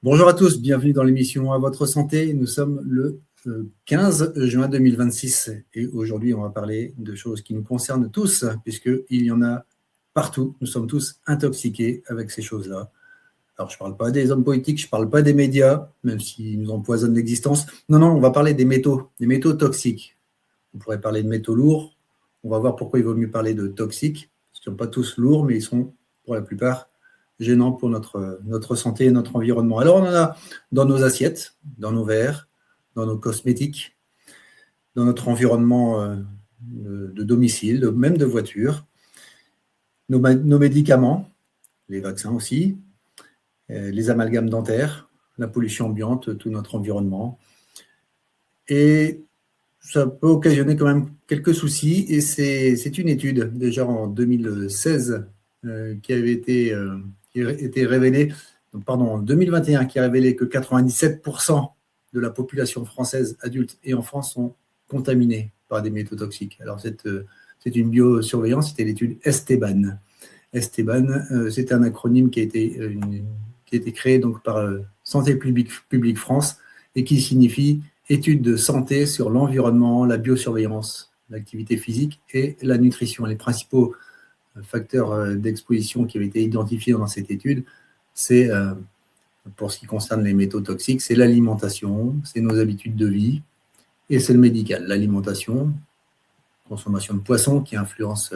Bonjour à tous, bienvenue dans l'émission À votre santé. Nous sommes le 15 juin 2026 et aujourd'hui on va parler de choses qui nous concernent tous puisqu'il y en a partout. Nous sommes tous intoxiqués avec ces choses-là. Alors je ne parle pas des hommes politiques, je ne parle pas des médias, même s'ils nous empoisonnent l'existence. Non, on va parler des métaux toxiques. On pourrait parler de métaux lourds. On va voir pourquoi il vaut mieux parler de toxiques. Ils ne sont pas tous lourds, mais ils sont pour la plupart gênants pour notre santé et notre environnement. Alors, on en a dans nos assiettes, dans nos verres, dans nos cosmétiques, dans notre environnement de domicile, même de voiture, nos médicaments, les vaccins aussi, les amalgames dentaires, la pollution ambiante, tout notre environnement. Et ça peut occasionner quand même quelques soucis. Et c'est une étude, déjà en 2016, qui avait été révélée, en 2021, qui a révélé que 97% de la population française adulte et enfant sont contaminés par des métaux toxiques. Alors, c'est une biosurveillance, c'était l'étude Esteban. Esteban, c'est un acronyme qui a été créé donc par Santé publique France et qui signifie études de santé sur l'environnement, la biosurveillance, l'activité physique et la nutrition. Les principaux facteurs d'exposition qui avaient été identifiés dans cette étude, c'est, pour ce qui concerne les métaux toxiques, c'est l'alimentation, c'est nos habitudes de vie et c'est le médical. L'alimentation, consommation de poissons qui influence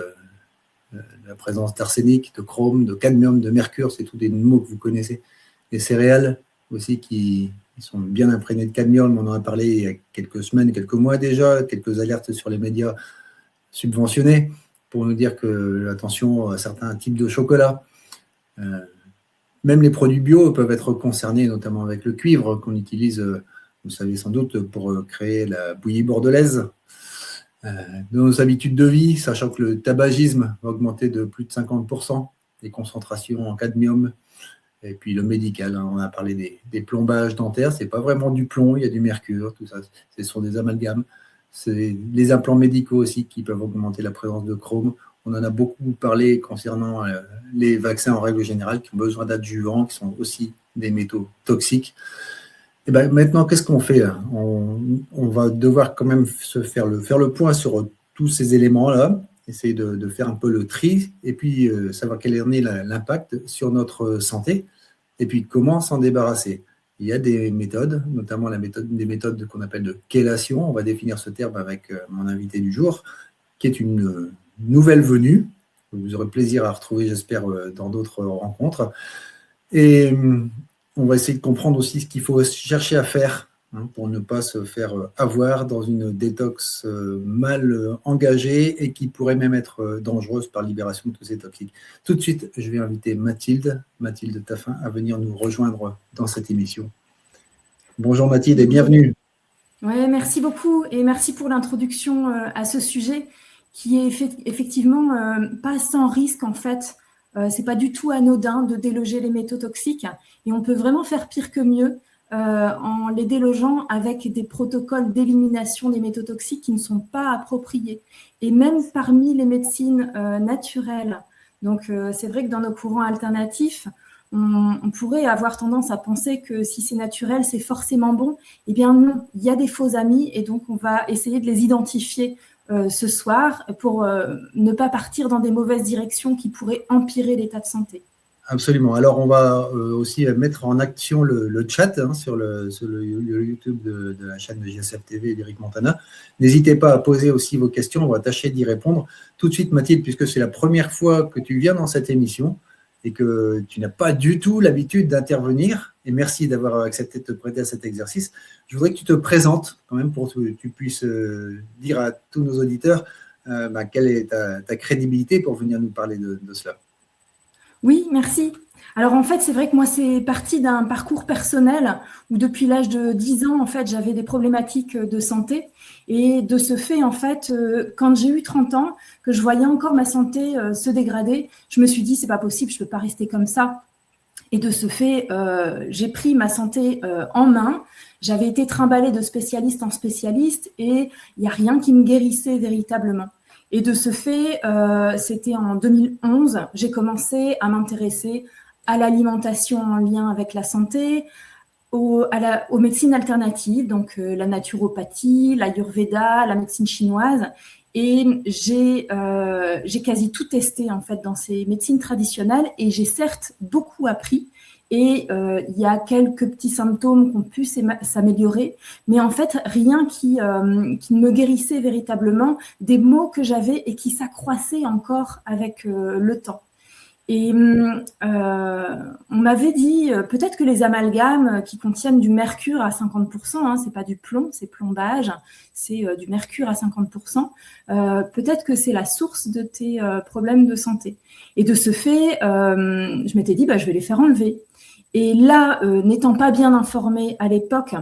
la présence d'arsenic, de chrome, de cadmium, de mercure, c'est tous des mots que vous connaissez. Les céréales aussi qui sont bien imprégnés de cadmium, on en a parlé il y a quelques semaines, quelques mois déjà, quelques alertes sur les médias subventionnés pour nous dire que attention à certains types de chocolat. Même les produits bio peuvent être concernés, notamment avec le cuivre qu'on utilise, vous savez sans doute, pour créer la bouillie bordelaise. Nos habitudes de vie, sachant que le tabagisme va augmenter de plus de 50%, les concentrations en cadmium, et puis le médical, on a parlé des plombages dentaires, c'est pas vraiment du plomb, il y a du mercure, tout ça, ce sont des amalgames. C'est les implants médicaux aussi qui peuvent augmenter la présence de chrome. On en a beaucoup parlé concernant les vaccins en règle générale qui ont besoin d'adjuvants, qui sont aussi des métaux toxiques. Et ben maintenant, qu'est-ce qu'on fait là ? On va devoir quand même faire le point sur tous ces éléments-là, essayer de faire un peu le tri et puis savoir quel en est l'impact sur notre santé et puis comment s'en débarrasser. Il y a des méthodes, notamment des méthodes qu'on appelle de chélation. On va définir ce terme avec mon invité du jour, qui est une nouvelle venue. Vous aurez plaisir à retrouver, j'espère, dans d'autres rencontres. Et on va essayer de comprendre aussi ce qu'il faut chercher à faire pour ne pas se faire avoir dans une détox mal engagée et qui pourrait même être dangereuse par libération de tous ces toxiques. Tout de suite, je vais inviter Mathilde Taffin à venir nous rejoindre dans cette émission. Bonjour Mathilde et bienvenue. Ouais, merci beaucoup et merci pour l'introduction à ce sujet qui est effectivement pas sans risque en fait. C'est pas du tout anodin de déloger les métaux toxiques et on peut vraiment faire pire que mieux en les délogeant avec des protocoles d'élimination des métaux toxiques qui ne sont pas appropriés. Et même parmi les médecines naturelles, donc c'est vrai que dans nos courants alternatifs, on pourrait avoir tendance à penser que si c'est naturel, c'est forcément bon. Eh bien non, il y a des faux amis et donc on va essayer de les identifier ce soir pour ne pas partir dans des mauvaises directions qui pourraient empirer l'état de santé. Absolument. Alors, on va aussi mettre en action le chat sur le YouTube de la chaîne de JSF TV et d'Eric Montana. N'hésitez pas à poser aussi vos questions, on va tâcher d'y répondre. Tout de suite, Mathilde, puisque c'est la première fois que tu viens dans cette émission et que tu n'as pas du tout l'habitude d'intervenir, et merci d'avoir accepté de te prêter à cet exercice, je voudrais que tu te présentes quand même pour que tu puisses dire à tous nos auditeurs quelle est ta crédibilité pour venir nous parler de cela. Oui, merci. Alors en fait, c'est vrai que moi, c'est parti d'un parcours personnel où depuis l'âge de 10 ans, en fait, j'avais des problématiques de santé. Et de ce fait, en fait, quand j'ai eu 30 ans, que je voyais encore ma santé se dégrader, je me suis dit, c'est pas possible, je peux pas rester comme ça. Et de ce fait, j'ai pris ma santé en main. J'avais été trimballée de spécialiste en spécialiste et il n'y a rien qui me guérissait véritablement. Et de ce fait, c'était en 2011, j'ai commencé à m'intéresser à l'alimentation en lien avec la santé, aux médecines alternatives, donc la naturopathie, l'ayurveda, la médecine chinoise. Et j'ai quasi tout testé en fait dans ces médecines traditionnelles et j'ai certes beaucoup appris. Et il y a quelques petits symptômes qui ont pu s'améliorer, mais en fait, rien qui me guérissait véritablement, des maux que j'avais et qui s'accroissaient encore avec le temps. Et on m'avait dit peut-être que les amalgames qui contiennent du mercure à 50%, c'est pas du plomb, c'est plombage, c'est du mercure à 50%, peut-être que c'est la source de tes problèmes de santé. Et de ce fait, je m'étais dit, je vais les faire enlever. Et là, n'étant pas bien informée à l'époque,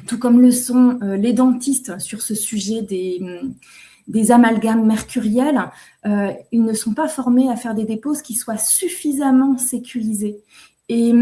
tout comme le sont les dentistes sur ce sujet des amalgames mercuriels, ils ne sont pas formés à faire des déposes qui soient suffisamment sécurisées. Et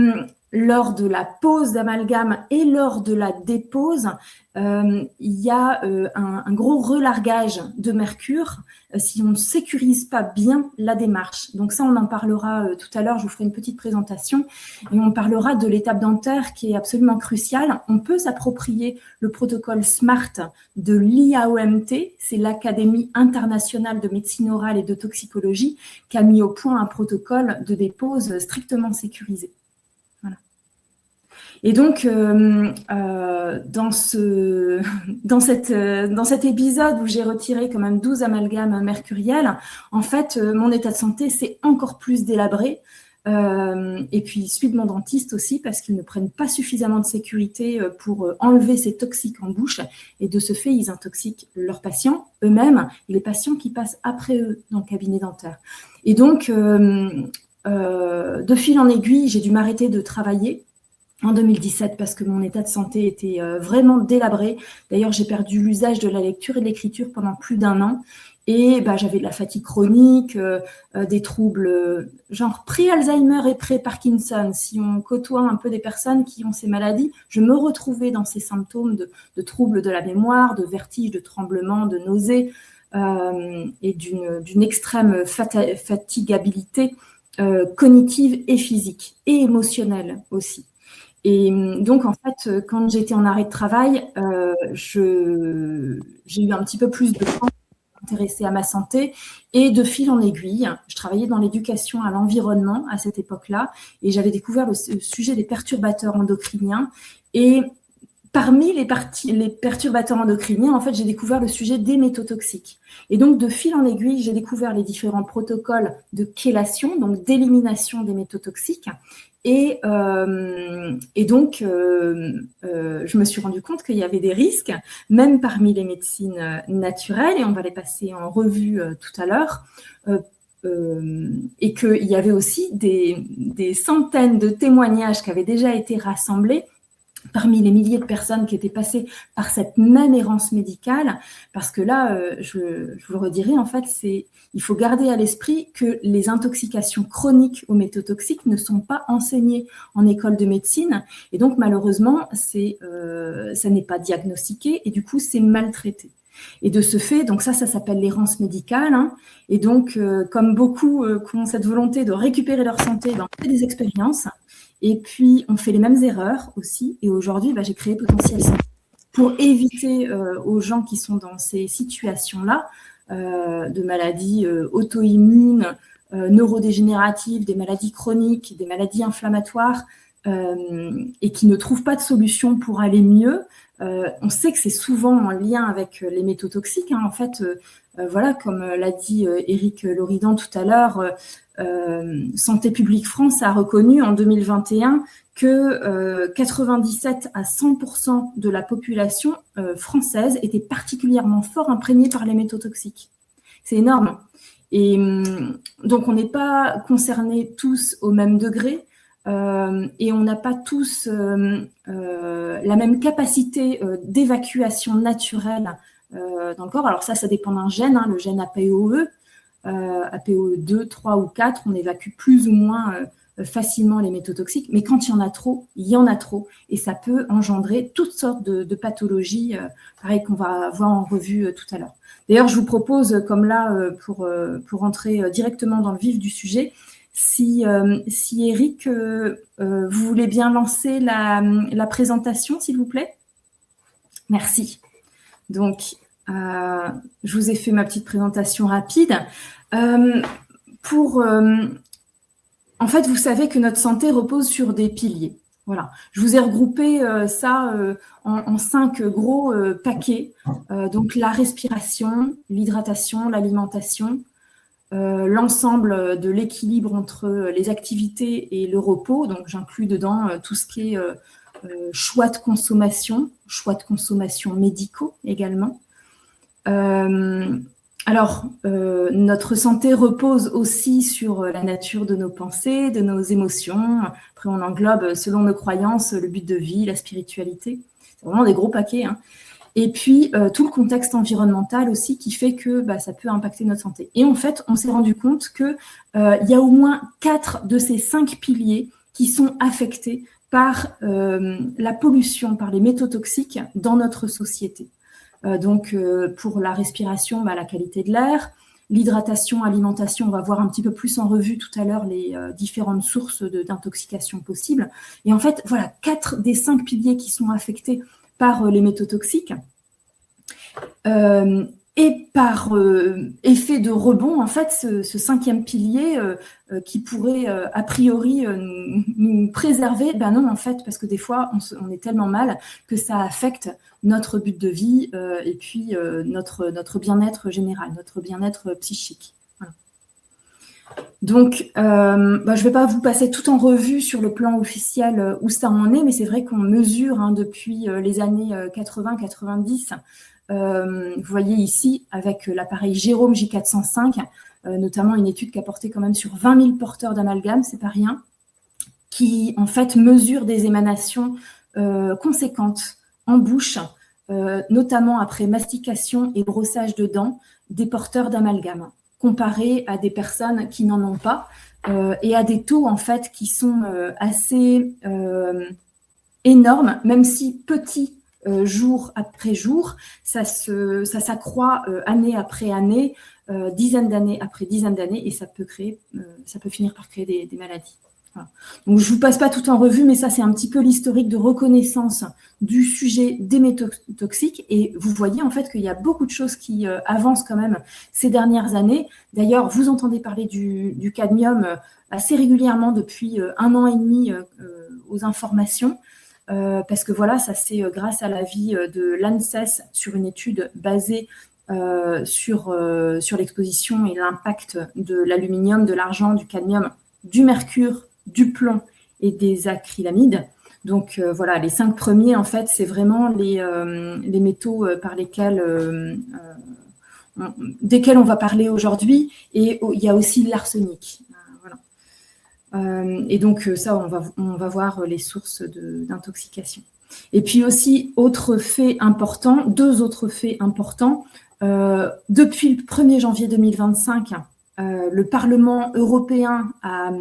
lors de la pose d'amalgame et lors de la dépose, il y a un gros relargage de mercure si on ne sécurise pas bien la démarche. Donc ça, on en parlera tout à l'heure, je vous ferai une petite présentation, et on parlera de l'étape dentaire qui est absolument cruciale. On peut s'approprier le protocole SMART de l'IAOMT, c'est l'Académie internationale de médecine orale et de toxicologie, qui a mis au point un protocole de dépose strictement sécurisé. Voilà. Et donc, dans cet épisode où j'ai retiré quand même 12 amalgames mercuriels, en fait, mon état de santé s'est encore plus délabré. Et puis, celui de mon dentiste aussi, parce qu'ils ne prennent pas suffisamment de sécurité pour enlever ces toxiques en bouche. Et de ce fait, ils intoxiquent leurs patients eux-mêmes et les patients qui passent après eux dans le cabinet dentaire. Et donc, de fil en aiguille, j'ai dû m'arrêter de travailler en 2017 parce que mon état de santé était vraiment délabré. D'ailleurs, j'ai perdu l'usage de la lecture et de l'écriture pendant plus d'1 an. Et j'avais de la fatigue chronique, des troubles genre pré-Alzheimer et pré-Parkinson. Si on côtoie un peu des personnes qui ont ces maladies, je me retrouvais dans ces symptômes de troubles de la mémoire, de vertige, de tremblements, de nausées et d'une extrême fatigabilité cognitive et physique et émotionnelle aussi. Et donc, en fait, quand j'étais en arrêt de travail, j'ai eu un petit peu plus de temps intéressée à ma santé et de fil en aiguille, je travaillais dans l'éducation à l'environnement à cette époque-là et j'avais découvert le sujet des perturbateurs endocriniens et parmi les perturbateurs endocriniens, en fait, j'ai découvert le sujet des métaux toxiques. Et donc, de fil en aiguille, j'ai découvert les différents protocoles de chélation, donc d'élimination des métaux toxiques. Et donc, je me suis rendu compte qu'il y avait des risques, même parmi les médecines naturelles, et on va les passer en revue tout à l'heure, et qu'il y avait aussi des centaines de témoignages qui avaient déjà été rassemblés parmi les milliers de personnes qui étaient passées par cette même errance médicale, parce que là, je vous le redirai, en fait, il faut garder à l'esprit que les intoxications chroniques aux métaux toxiques ne sont pas enseignées en école de médecine, et donc malheureusement, ça n'est pas diagnostiqué, et du coup, c'est maltraité. Et de ce fait, donc ça s'appelle l'errance médicale, et donc, comme beaucoup qui ont cette volonté de récupérer leur santé, on fait des expériences, et puis, on fait les mêmes erreurs aussi. Et aujourd'hui, j'ai créé Potentiel Santé pour éviter aux gens qui sont dans ces situations-là, de maladies auto-immunes, neurodégénératives, des maladies chroniques, des maladies inflammatoires, et qui ne trouvent pas de solution pour aller mieux. On sait que c'est souvent en lien avec les métaux toxiques. En fait, voilà, comme l'a dit Éric Loridan tout à l'heure, Santé publique France a reconnu en 2021 que 97 à 100% de la population française était particulièrement fort imprégnée par les métaux toxiques. C'est énorme. Et donc, on n'est pas concernés tous au même degré et on n'a pas tous la même capacité d'évacuation naturelle dans le corps. Alors ça dépend d'un gène, le gène APOE. APOE2, 3 ou 4, on évacue plus ou moins facilement les métaux toxiques, mais quand il y en a trop, il y en a trop, et ça peut engendrer toutes sortes de pathologies, pareil qu'on va voir en revue tout à l'heure. D'ailleurs, je vous propose, comme là, pour entrer directement dans le vif du sujet, Si Eric, vous voulez bien lancer la présentation, s'il vous plaît. Merci. Donc, je vous ai fait ma petite présentation rapide. En fait, vous savez que notre santé repose sur des piliers. Voilà. Je vous ai regroupé ça en 5 gros paquets. Donc, la respiration, l'hydratation, l'alimentation, l'ensemble de l'équilibre entre les activités et le repos. Donc, j'inclus dedans tout ce qui est choix de consommation médicaux également. Notre santé repose aussi sur la nature de nos pensées, de nos émotions. Après, on englobe, selon nos croyances, le but de vie, la spiritualité. C'est vraiment des gros paquets, hein. Et puis, tout le contexte environnemental aussi qui fait que ça peut impacter notre santé. Et en fait, on s'est rendu compte qu'il y a au moins 4 de ces 5 piliers qui sont affectés par la pollution, par les métaux toxiques dans notre société. Donc, pour la respiration, la qualité de l'air, l'hydratation, alimentation, on va voir un petit peu plus en revue tout à l'heure les différentes sources d'intoxication possibles. Et en fait, voilà, 4 des 5 piliers qui sont affectés par les métaux toxiques. Et par effet de rebond, en fait, ce 5e pilier qui pourrait a priori nous préserver, non, en fait, parce que des fois, on est tellement mal que ça affecte notre but de vie et puis notre bien-être général, notre bien-être psychique. Voilà. Donc, je ne vais pas vous passer tout en revue sur le plan officiel où ça en est, mais c'est vrai qu'on mesure depuis les années 80-90. Vous voyez ici, avec l'appareil Jérôme J405, notamment une étude qui a porté quand même sur 20 000 porteurs d'amalgame, c'est pas rien, qui en fait mesure des émanations conséquentes en bouche, notamment après mastication et brossage de dents des porteurs d'amalgame, comparé à des personnes qui n'en ont pas, et à des taux en fait qui sont assez énormes, même si petits. Jour après jour, ça s'accroît année après année, dizaines d'années après dizaines d'années, et ça peut finir par créer des maladies. Voilà. Donc, je ne vous passe pas tout en revue, mais ça, c'est un petit peu l'historique de reconnaissance du sujet des métaux toxiques. Et vous voyez en fait qu'il y a beaucoup de choses qui avancent quand même ces dernières années. D'ailleurs, vous entendez parler du cadmium assez régulièrement depuis 1 an et demi aux informations. Parce que voilà, ça c'est grâce à l'avis de l'ANSES sur une étude basée sur l'exposition et l'impact de l'aluminium, de l'argent, du cadmium, du mercure, du plomb et des acrylamides. Donc voilà, les 5 premiers, en fait, c'est vraiment les métaux par desquels on va parler aujourd'hui. Et il y a aussi l'arsenic. Et donc ça, on va voir les sources d'intoxication. Et puis aussi, deux autres faits importants. Depuis le 1er janvier 2025, le Parlement européen a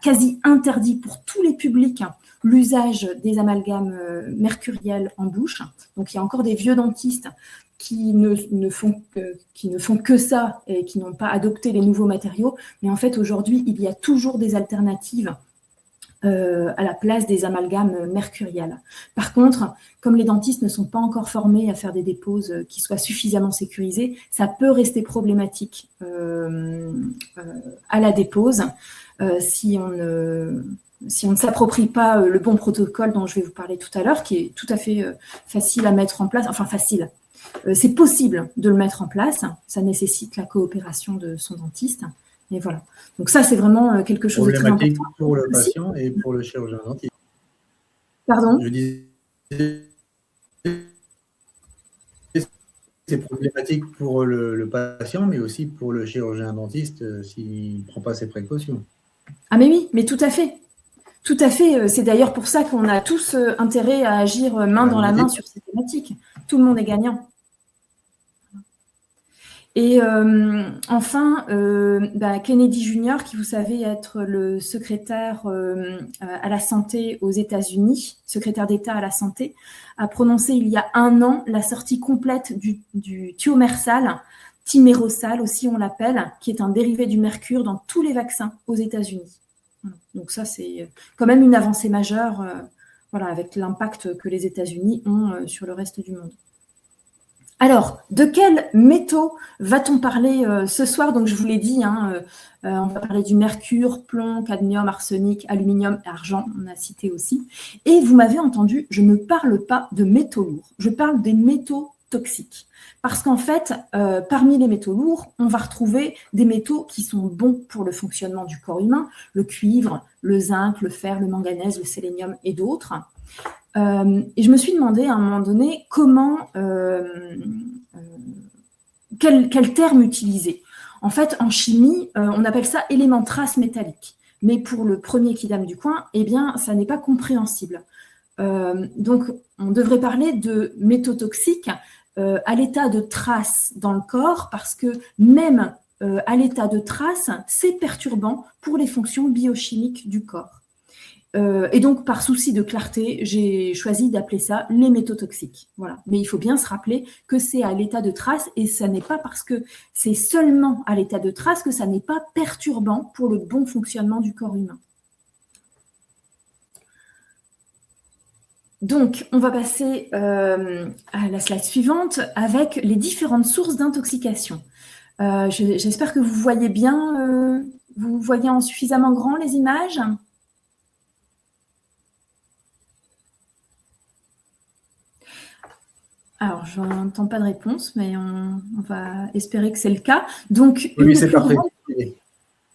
quasi interdit pour tous les publics l'usage des amalgames mercuriels en bouche. Donc il y a encore des vieux dentistes qui ne font que ça et qui n'ont pas adopté les nouveaux matériaux. Mais en fait, aujourd'hui, il y a toujours des alternatives à la place des amalgames mercuriels. Par contre, comme les dentistes ne sont pas encore formés à faire des déposes qui soient suffisamment sécurisées, ça peut rester problématique à la dépose si on ne s'approprie pas le bon protocole dont je vais vous parler tout à l'heure, qui est tout à fait facile à mettre en place, enfin facile. C'est possible de le mettre en place, ça nécessite la coopération de son dentiste, et voilà. Donc ça, c'est vraiment quelque chose de très important. Pour le patient et pour le chirurgien dentiste. Pardon ? Je disais, c'est problématique pour le patient, mais aussi pour le chirurgien dentiste s'il ne prend pas ses précautions. Ah mais oui, mais tout à fait. Tout à fait. C'est d'ailleurs pour ça qu'on a tous intérêt à agir main dans la main sur ces thématiques. Tout le monde est gagnant. Et enfin, Kennedy Jr., qui vous savez être le secrétaire à la santé aux États-Unis, secrétaire d'État à la santé, a prononcé il y a 1 an la sortie complète du thiomersal, thymérosal aussi, on l'appelle, qui est un dérivé du mercure dans tous les vaccins aux États-Unis. Donc ça, c'est quand même une avancée majeure, avec l'impact que les États-Unis ont sur le reste du monde. Alors, de quels métaux va-t-on parler ce soir? Donc, je vous l'ai dit, on va parler du mercure, plomb, cadmium, arsenic, aluminium, argent, on a cité aussi. Et vous m'avez entendu, je ne parle pas de métaux lourds, je parle des métaux toxiques. Parce qu'en fait, parmi les métaux lourds, on va retrouver des métaux qui sont bons pour le fonctionnement du corps humain, le cuivre, le zinc, le fer, le manganèse, le sélénium et d'autres. Et je me suis demandé à un moment donné quel terme utiliser. En fait, en chimie, on appelle ça élément trace métallique. Mais pour le premier kidam du coin, eh bien, ça n'est pas compréhensible. Donc, on devrait parler de métaux toxiques à l'état de trace dans le corps, parce que même à l'état de trace, c'est perturbant pour les fonctions biochimiques du corps. Et donc, par souci de clarté, j'ai choisi d'appeler ça les métaux toxiques. Voilà. Mais il faut bien se rappeler que c'est à l'état de trace, et ça n'est pas parce que c'est seulement à l'état de trace que ça n'est pas perturbant pour le bon fonctionnement du corps humain. Donc, on va passer à la slide suivante avec les différentes sources d'intoxication. J'espère que vous voyez bien, vous voyez en suffisamment grand les images. Alors, je n'entends pas de réponse, mais on va espérer que c'est le cas. Donc, oui, c'est parfait.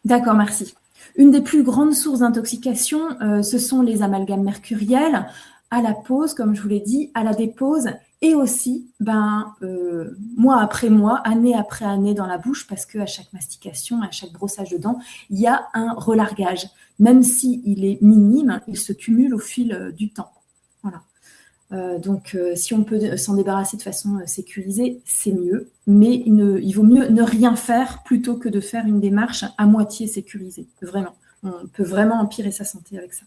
D'accord, merci. Une des plus grandes sources d'intoxication, ce sont les amalgames mercuriels à la pose, comme je vous l'ai dit, à la dépose, et aussi mois après mois, année après année dans la bouche, parce qu'à chaque mastication, à chaque brossage de dents, il y a un relargage. Même s'il est minime, il se cumule au fil du temps. Voilà. Donc, si on peut s'en débarrasser de façon sécurisée, c'est mieux. Mais il vaut mieux ne rien faire plutôt que de faire une démarche à moitié sécurisée. Vraiment. On peut vraiment empirer sa santé avec ça.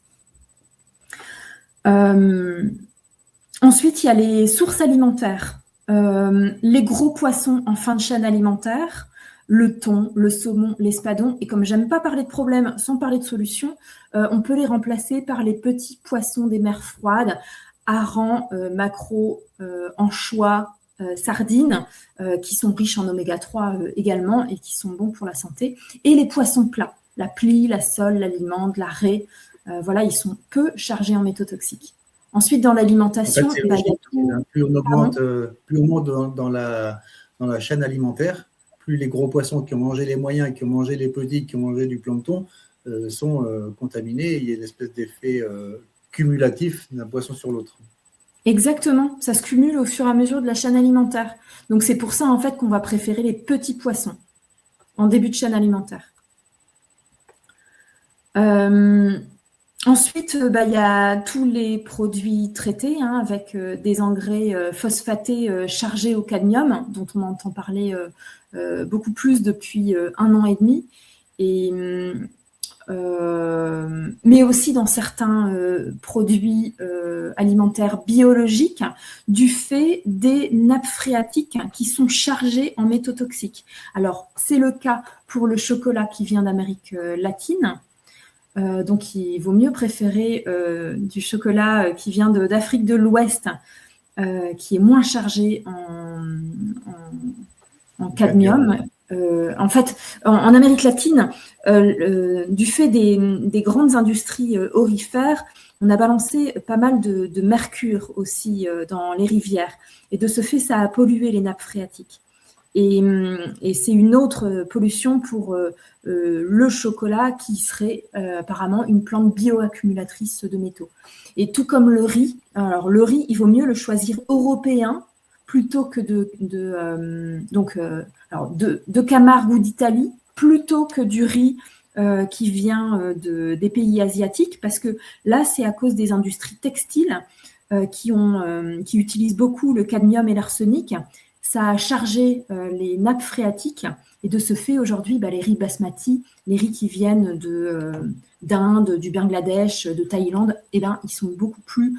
Ensuite, il y a les sources alimentaires. Les gros poissons en fin de chaîne alimentaire, le thon, le saumon, l'espadon. Et comme j'aime pas parler de problème sans parler de solution, on peut les remplacer par les petits poissons des mers froides, harengs, maquereaux, anchois, sardines, qui sont riches en oméga 3 également et qui sont bons pour la santé. Et les poissons plats, la plie, la sole, la limande, la raie, voilà, ils sont peu chargés en métaux toxiques. Ensuite, dans l'alimentation, en fait, plus on augmente, plus on monte dans la chaîne alimentaire, plus les gros poissons qui ont mangé les moyens, qui ont mangé les petits, qui ont mangé du plancton, sont contaminés. Il y a une espèce d'effet cumulatif d'un poisson sur l'autre. Exactement, ça se cumule au fur et à mesure de la chaîne alimentaire. Donc c'est pour ça en fait qu'on va préférer les petits poissons en début de chaîne alimentaire. Ensuite, il y a tous les produits traités avec des engrais phosphatés chargés au cadmium, dont on entend parler beaucoup plus depuis 1 an et demi. Mais aussi dans certains produits alimentaires biologiques, du fait des nappes phréatiques qui sont chargées en métaux toxiques. Alors, c'est le cas pour le chocolat qui vient d'Amérique latine. Donc, il vaut mieux préférer du chocolat qui vient d'Afrique de l'Ouest, qui est moins chargé en cadmium. En fait, en Amérique latine, du fait des grandes industries aurifères, on a balancé pas mal de mercure aussi dans les rivières. Et de ce fait, ça a pollué les nappes phréatiques. Et c'est une autre pollution pour le chocolat qui serait apparemment une plante bioaccumulatrice de métaux. Et tout comme le riz, alors le riz, il vaut mieux le choisir européen plutôt que de Camargue ou d'Italie, plutôt que du riz qui vient des pays asiatiques, parce que là, c'est à cause des industries textiles qui utilisent beaucoup le cadmium et l'arsenic. Ça a chargé les nappes phréatiques, et de ce fait, aujourd'hui, les riz basmati, les riz qui viennent d'Inde, du Bangladesh, de Thaïlande, ils sont beaucoup plus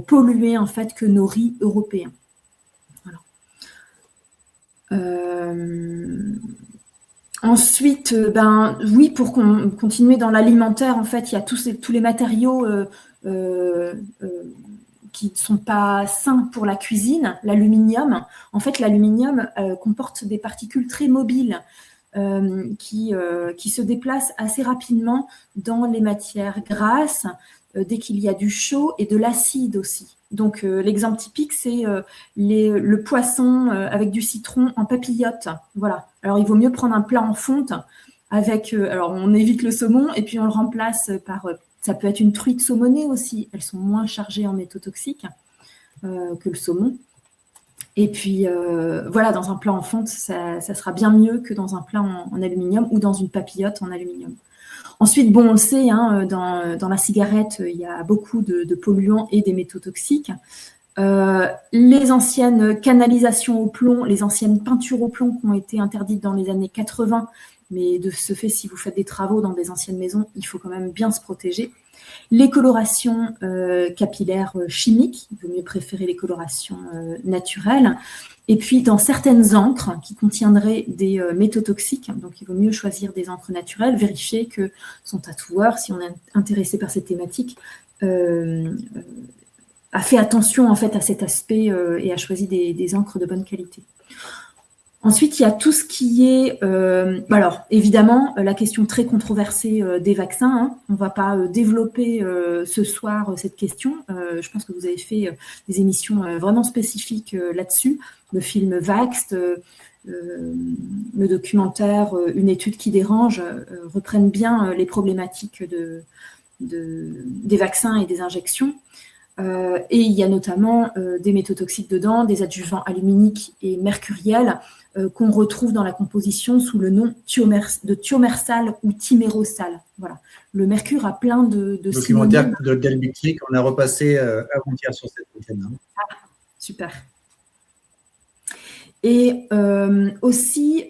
pollués en fait que nos riz européens. Ensuite, oui, pour continuer dans l'alimentaire, en fait, il y a tous les matériaux qui ne sont pas sains pour la cuisine. L'aluminium, en fait, l'aluminium comporte des particules très mobiles qui se déplacent assez rapidement dans les matières grasses dès qu'il y a du chaud et de l'acide aussi. Donc, l'exemple typique, c'est le poisson avec du citron en papillote. Voilà. Alors, il vaut mieux prendre un plat en fonte avec... alors, on évite le saumon et puis on le remplace par... ça peut être une truite saumonée aussi. Elles sont moins chargées en métaux toxiques que le saumon. Et puis, voilà, dans un plat en fonte, ça sera bien mieux que dans un plat en aluminium ou dans une papillote en aluminium. Ensuite, bon, on le sait, hein, dans la cigarette, il y a beaucoup de polluants et des métaux toxiques. Les anciennes canalisations au plomb, les anciennes peintures au plomb qui ont été interdites dans les années 80, mais de ce fait, si vous faites des travaux dans des anciennes maisons, il faut quand même bien se protéger. Les colorations capillaires chimiques, il vaut mieux préférer les colorations naturelles. Et puis, dans certaines encres qui contiendraient des métaux toxiques, donc il vaut mieux choisir des encres naturelles, vérifier que son tatoueur, si on est intéressé par cette thématique, a fait attention en fait à cet aspect et a choisi des encres de bonne qualité. Ensuite, il y a tout ce qui est... alors, évidemment, la question très controversée des vaccins. Hein. On ne va pas développer ce soir cette question. Je pense que vous avez fait des émissions vraiment spécifiques là-dessus. Le film Vaxxed, le documentaire Une étude qui dérange reprennent bien les problématiques des vaccins et des injections. Et il y a notamment des métaux toxiques dedans, des adjuvants aluminiques et mercuriels qu'on retrouve dans la composition sous le nom de thiomersal ou thymérosal. Voilà. Le mercure a plein de documentaire de Delbictric, on a repassé avant-hier sur cette antenne. Ah, super. Et aussi,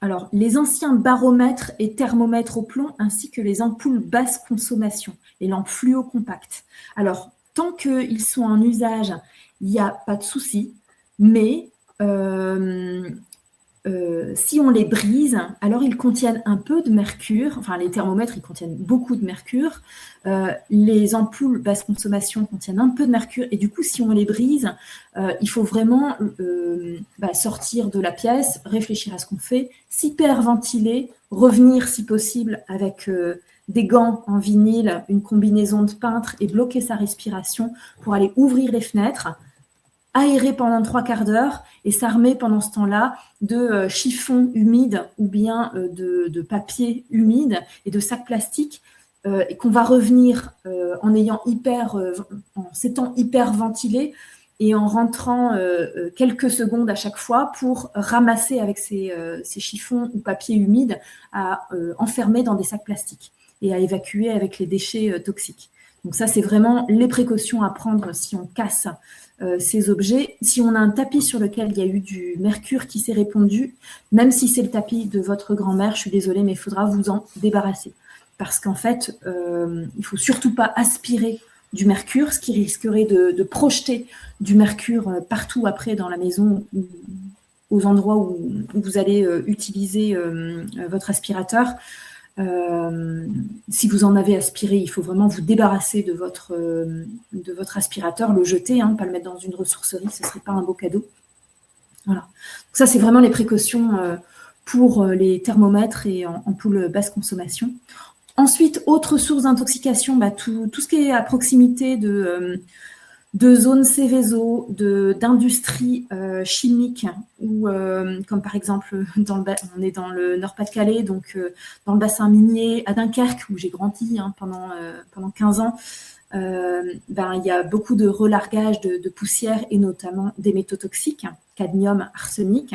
alors, les anciens baromètres et thermomètres au plomb, ainsi que les ampoules basse consommation, les lampes fluo compactes. Alors, tant qu'ils sont en usage, il n'y a pas de souci, mais si on les brise, alors ils contiennent un peu de mercure, enfin les thermomètres, ils contiennent beaucoup de mercure, les ampoules basse consommation contiennent un peu de mercure, et du coup, si on les brise, il faut vraiment sortir de la pièce, réfléchir à ce qu'on fait, s'hyperventiler, revenir si possible avec des gants en vinyle, une combinaison de peintre et bloquer sa respiration pour aller ouvrir les fenêtres, aérer pendant 3/4 d'heure et s'armer pendant ce temps-là de chiffons humides ou bien de papier humide et de sacs plastiques et qu'on va revenir en s'étant hyper ventilé et en rentrant quelques secondes à chaque fois pour ramasser avec ces chiffons ou papier humide à enfermer dans des sacs plastiques et à évacuer avec les déchets toxiques. Donc ça, c'est vraiment les précautions à prendre si on casse ces objets. Si on a un tapis sur lequel il y a eu du mercure qui s'est répandu, même si c'est le tapis de votre grand-mère, je suis désolée, mais il faudra vous en débarrasser. Parce qu'en fait, il ne faut surtout pas aspirer du mercure, ce qui risquerait de projeter du mercure partout après dans la maison, ou aux endroits où vous allez utiliser votre aspirateur. Si vous en avez aspiré, il faut vraiment vous débarrasser de votre aspirateur, le jeter, hein, pas le mettre dans une ressourcerie, ce ne serait pas un beau cadeau. Voilà. Donc ça, c'est vraiment les précautions pour les thermomètres et ampoules basse consommation. Ensuite, autre source d'intoxication, tout ce qui est à proximité de zones Céveso, d'industries chimiques, ou comme par exemple, on est dans le Nord-Pas-de-Calais, donc dans le bassin minier à Dunkerque, où j'ai grandi pendant 15 ans, il y a beaucoup de relargage de poussière et notamment des métaux toxiques, cadmium, arsenic.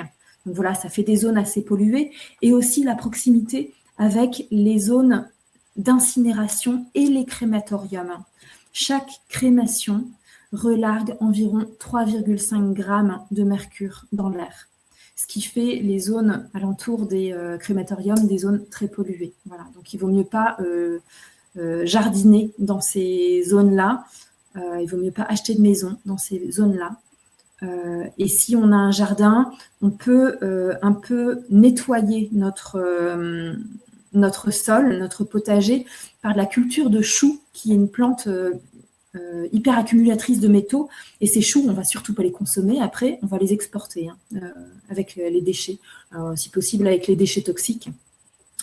Donc voilà, ça fait des zones assez polluées. Et aussi la proximité avec les zones d'incinération et les crématoriums. Chaque crémation relargue environ 3,5 grammes de mercure dans l'air, ce qui fait les zones alentours des crématoriums des zones très polluées. Voilà. Donc, il ne vaut mieux pas jardiner dans ces zones-là. Il ne vaut mieux pas acheter de maison dans ces zones-là. Et si on a un jardin, on peut un peu nettoyer notre sol, notre potager, par de la culture de choux, qui est une plante hyper accumulatrice de métaux. Et ces choux, on ne va surtout pas les consommer. Après, on va les exporter avec les déchets, si possible avec les déchets toxiques.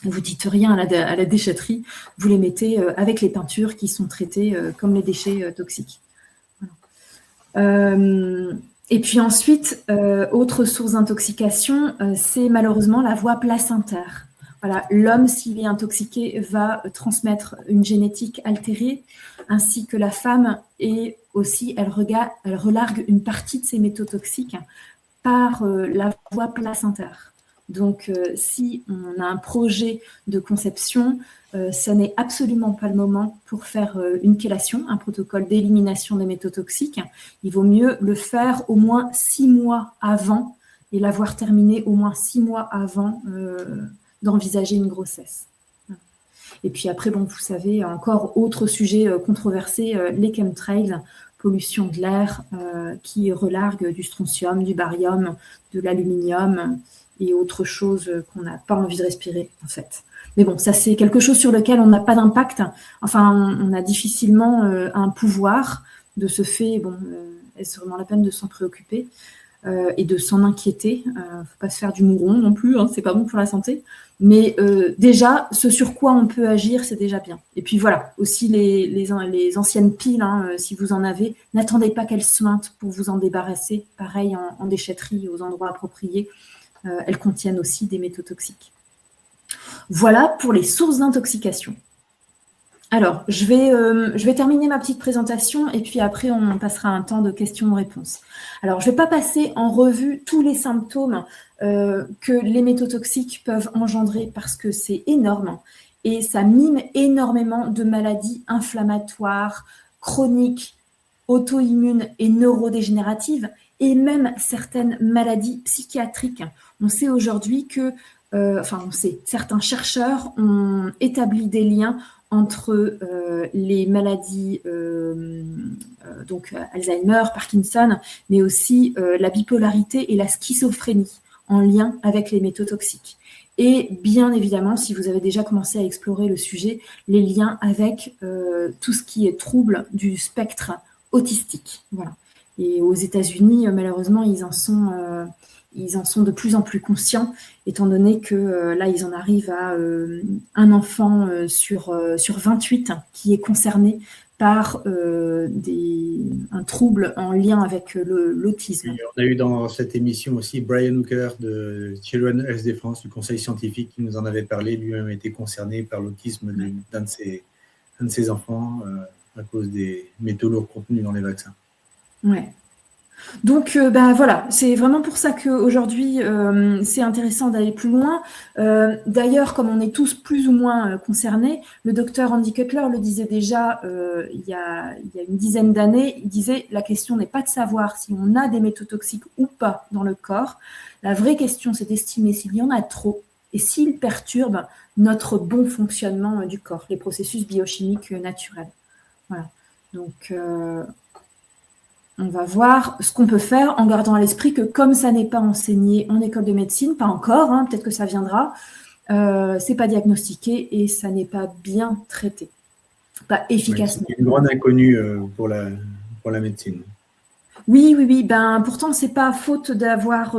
Vous dites rien à la déchetterie, vous les mettez avec les peintures qui sont traitées comme les déchets toxiques. Voilà. Et puis ensuite, autre source d'intoxication, c'est malheureusement la voie placentaire. Voilà, l'homme, s'il est intoxiqué, va transmettre une génétique altérée, ainsi que la femme, et aussi elle relargue une partie de ses métaux toxiques par la voie placentaire. Donc, si on a un projet de conception, ce n'est absolument pas le moment pour faire une chélation, un protocole d'élimination des métaux toxiques. Il vaut mieux le faire au moins 6 mois avant et l'avoir terminé au moins 6 mois avant d'envisager une grossesse. Et puis après, bon, vous savez, encore autre sujet controversé, les chemtrails, pollution de l'air qui relargue du strontium, du barium, de l'aluminium et autre chose qu'on n'a pas envie de respirer, en fait. Mais bon, ça, c'est quelque chose sur lequel on n'a pas d'impact. Enfin, on a difficilement un pouvoir. De ce fait, bon, est-ce vraiment la peine de s'en préoccuper et de s'en inquiéter? Il ne faut pas se faire du mouron non plus, hein, c'est pas bon pour la santé. Mais déjà, ce sur quoi on peut agir, c'est déjà bien. Et puis voilà, aussi les anciennes piles, hein, si vous en avez, n'attendez pas qu'elles suintent pour vous en débarrasser. Pareil en déchetterie, aux endroits appropriés. Elles contiennent aussi des métaux toxiques. Voilà pour les sources d'intoxication. Alors, je vais terminer ma petite présentation et puis après, on passera un temps de questions-réponses. Alors, je ne vais pas passer en revue tous les symptômes que les métaux toxiques peuvent engendrer parce que c'est énorme et ça mime énormément de maladies inflammatoires, chroniques, auto-immunes et neurodégénératives et même certaines maladies psychiatriques. On sait aujourd'hui que, certains chercheurs ont établi des liens entre les maladies, donc Alzheimer, Parkinson, mais aussi la bipolarité et la schizophrénie en lien avec les métaux toxiques. Et bien évidemment, si vous avez déjà commencé à explorer le sujet, les liens avec tout ce qui est trouble du spectre autistique. Voilà. Et aux États-Unis, malheureusement, ils en sont de plus en plus conscients, étant donné que là, ils en arrivent à un enfant sur 28 qui est concerné par un trouble en lien avec l'autisme. On a eu dans cette émission aussi Brian Hooker de Children Health Defense, du conseil scientifique, qui nous en avait parlé. Lui-même a été concerné par l'autisme d'un de ses enfants à cause des métaux lourds contenus dans les vaccins. Ouais. Donc, voilà, c'est vraiment pour ça qu'aujourd'hui, c'est intéressant d'aller plus loin. D'ailleurs, comme on est tous plus ou moins concernés, le docteur Andy Cutler le disait déjà il y a une dizaine d'années, il disait « La question n'est pas de savoir si on a des métaux toxiques ou pas dans le corps. La vraie question, c'est d'estimer s'il y en a trop et s'ils perturbent notre bon fonctionnement du corps, les processus biochimiques naturels. » Voilà. Donc, on va voir ce qu'on peut faire en gardant à l'esprit que comme ça n'est pas enseigné en école de médecine, pas encore, hein, peut-être que ça viendra, c'est pas diagnostiqué et ça n'est pas bien traité, pas efficacement. C'est une grande inconnue pour la médecine. Oui. Ben, pourtant, c'est pas faute d'avoir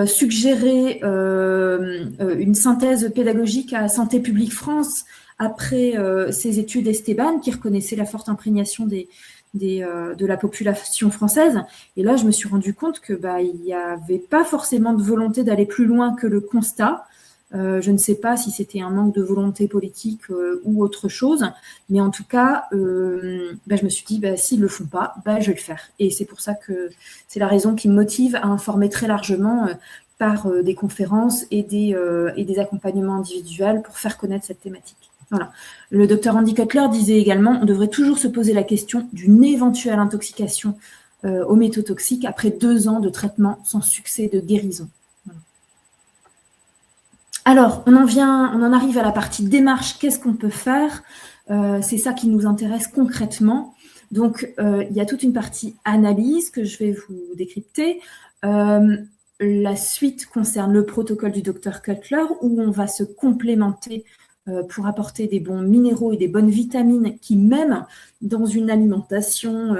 suggéré une synthèse pédagogique à Santé publique France après ces études Esteban qui reconnaissaient la forte imprégnation de la population française. Et là, je me suis rendu compte que il n'y avait pas forcément de volonté d'aller plus loin que le constat. Je ne sais pas si c'était un manque de volonté politique ou autre chose, mais en tout cas, je me suis dit, s'ils ne le font pas, je vais le faire. Et c'est pour ça que c'est la raison qui me motive à informer très largement par des conférences et des accompagnements individuels pour faire connaître cette thématique. Voilà. Le docteur Andy Cutler disait également, on devrait toujours se poser la question d'une éventuelle intoxication aux métaux toxiques après 2 ans de traitement sans succès de guérison. Voilà. Alors, on en arrive à la partie démarche. Qu'est-ce qu'on peut faire? C'est ça qui nous intéresse concrètement. Donc, il y a toute une partie analyse que je vais vous décrypter. La suite concerne le protocole du Dr Cutler, où on va se complémenter pour apporter des bons minéraux et des bonnes vitamines qui, même dans une alimentation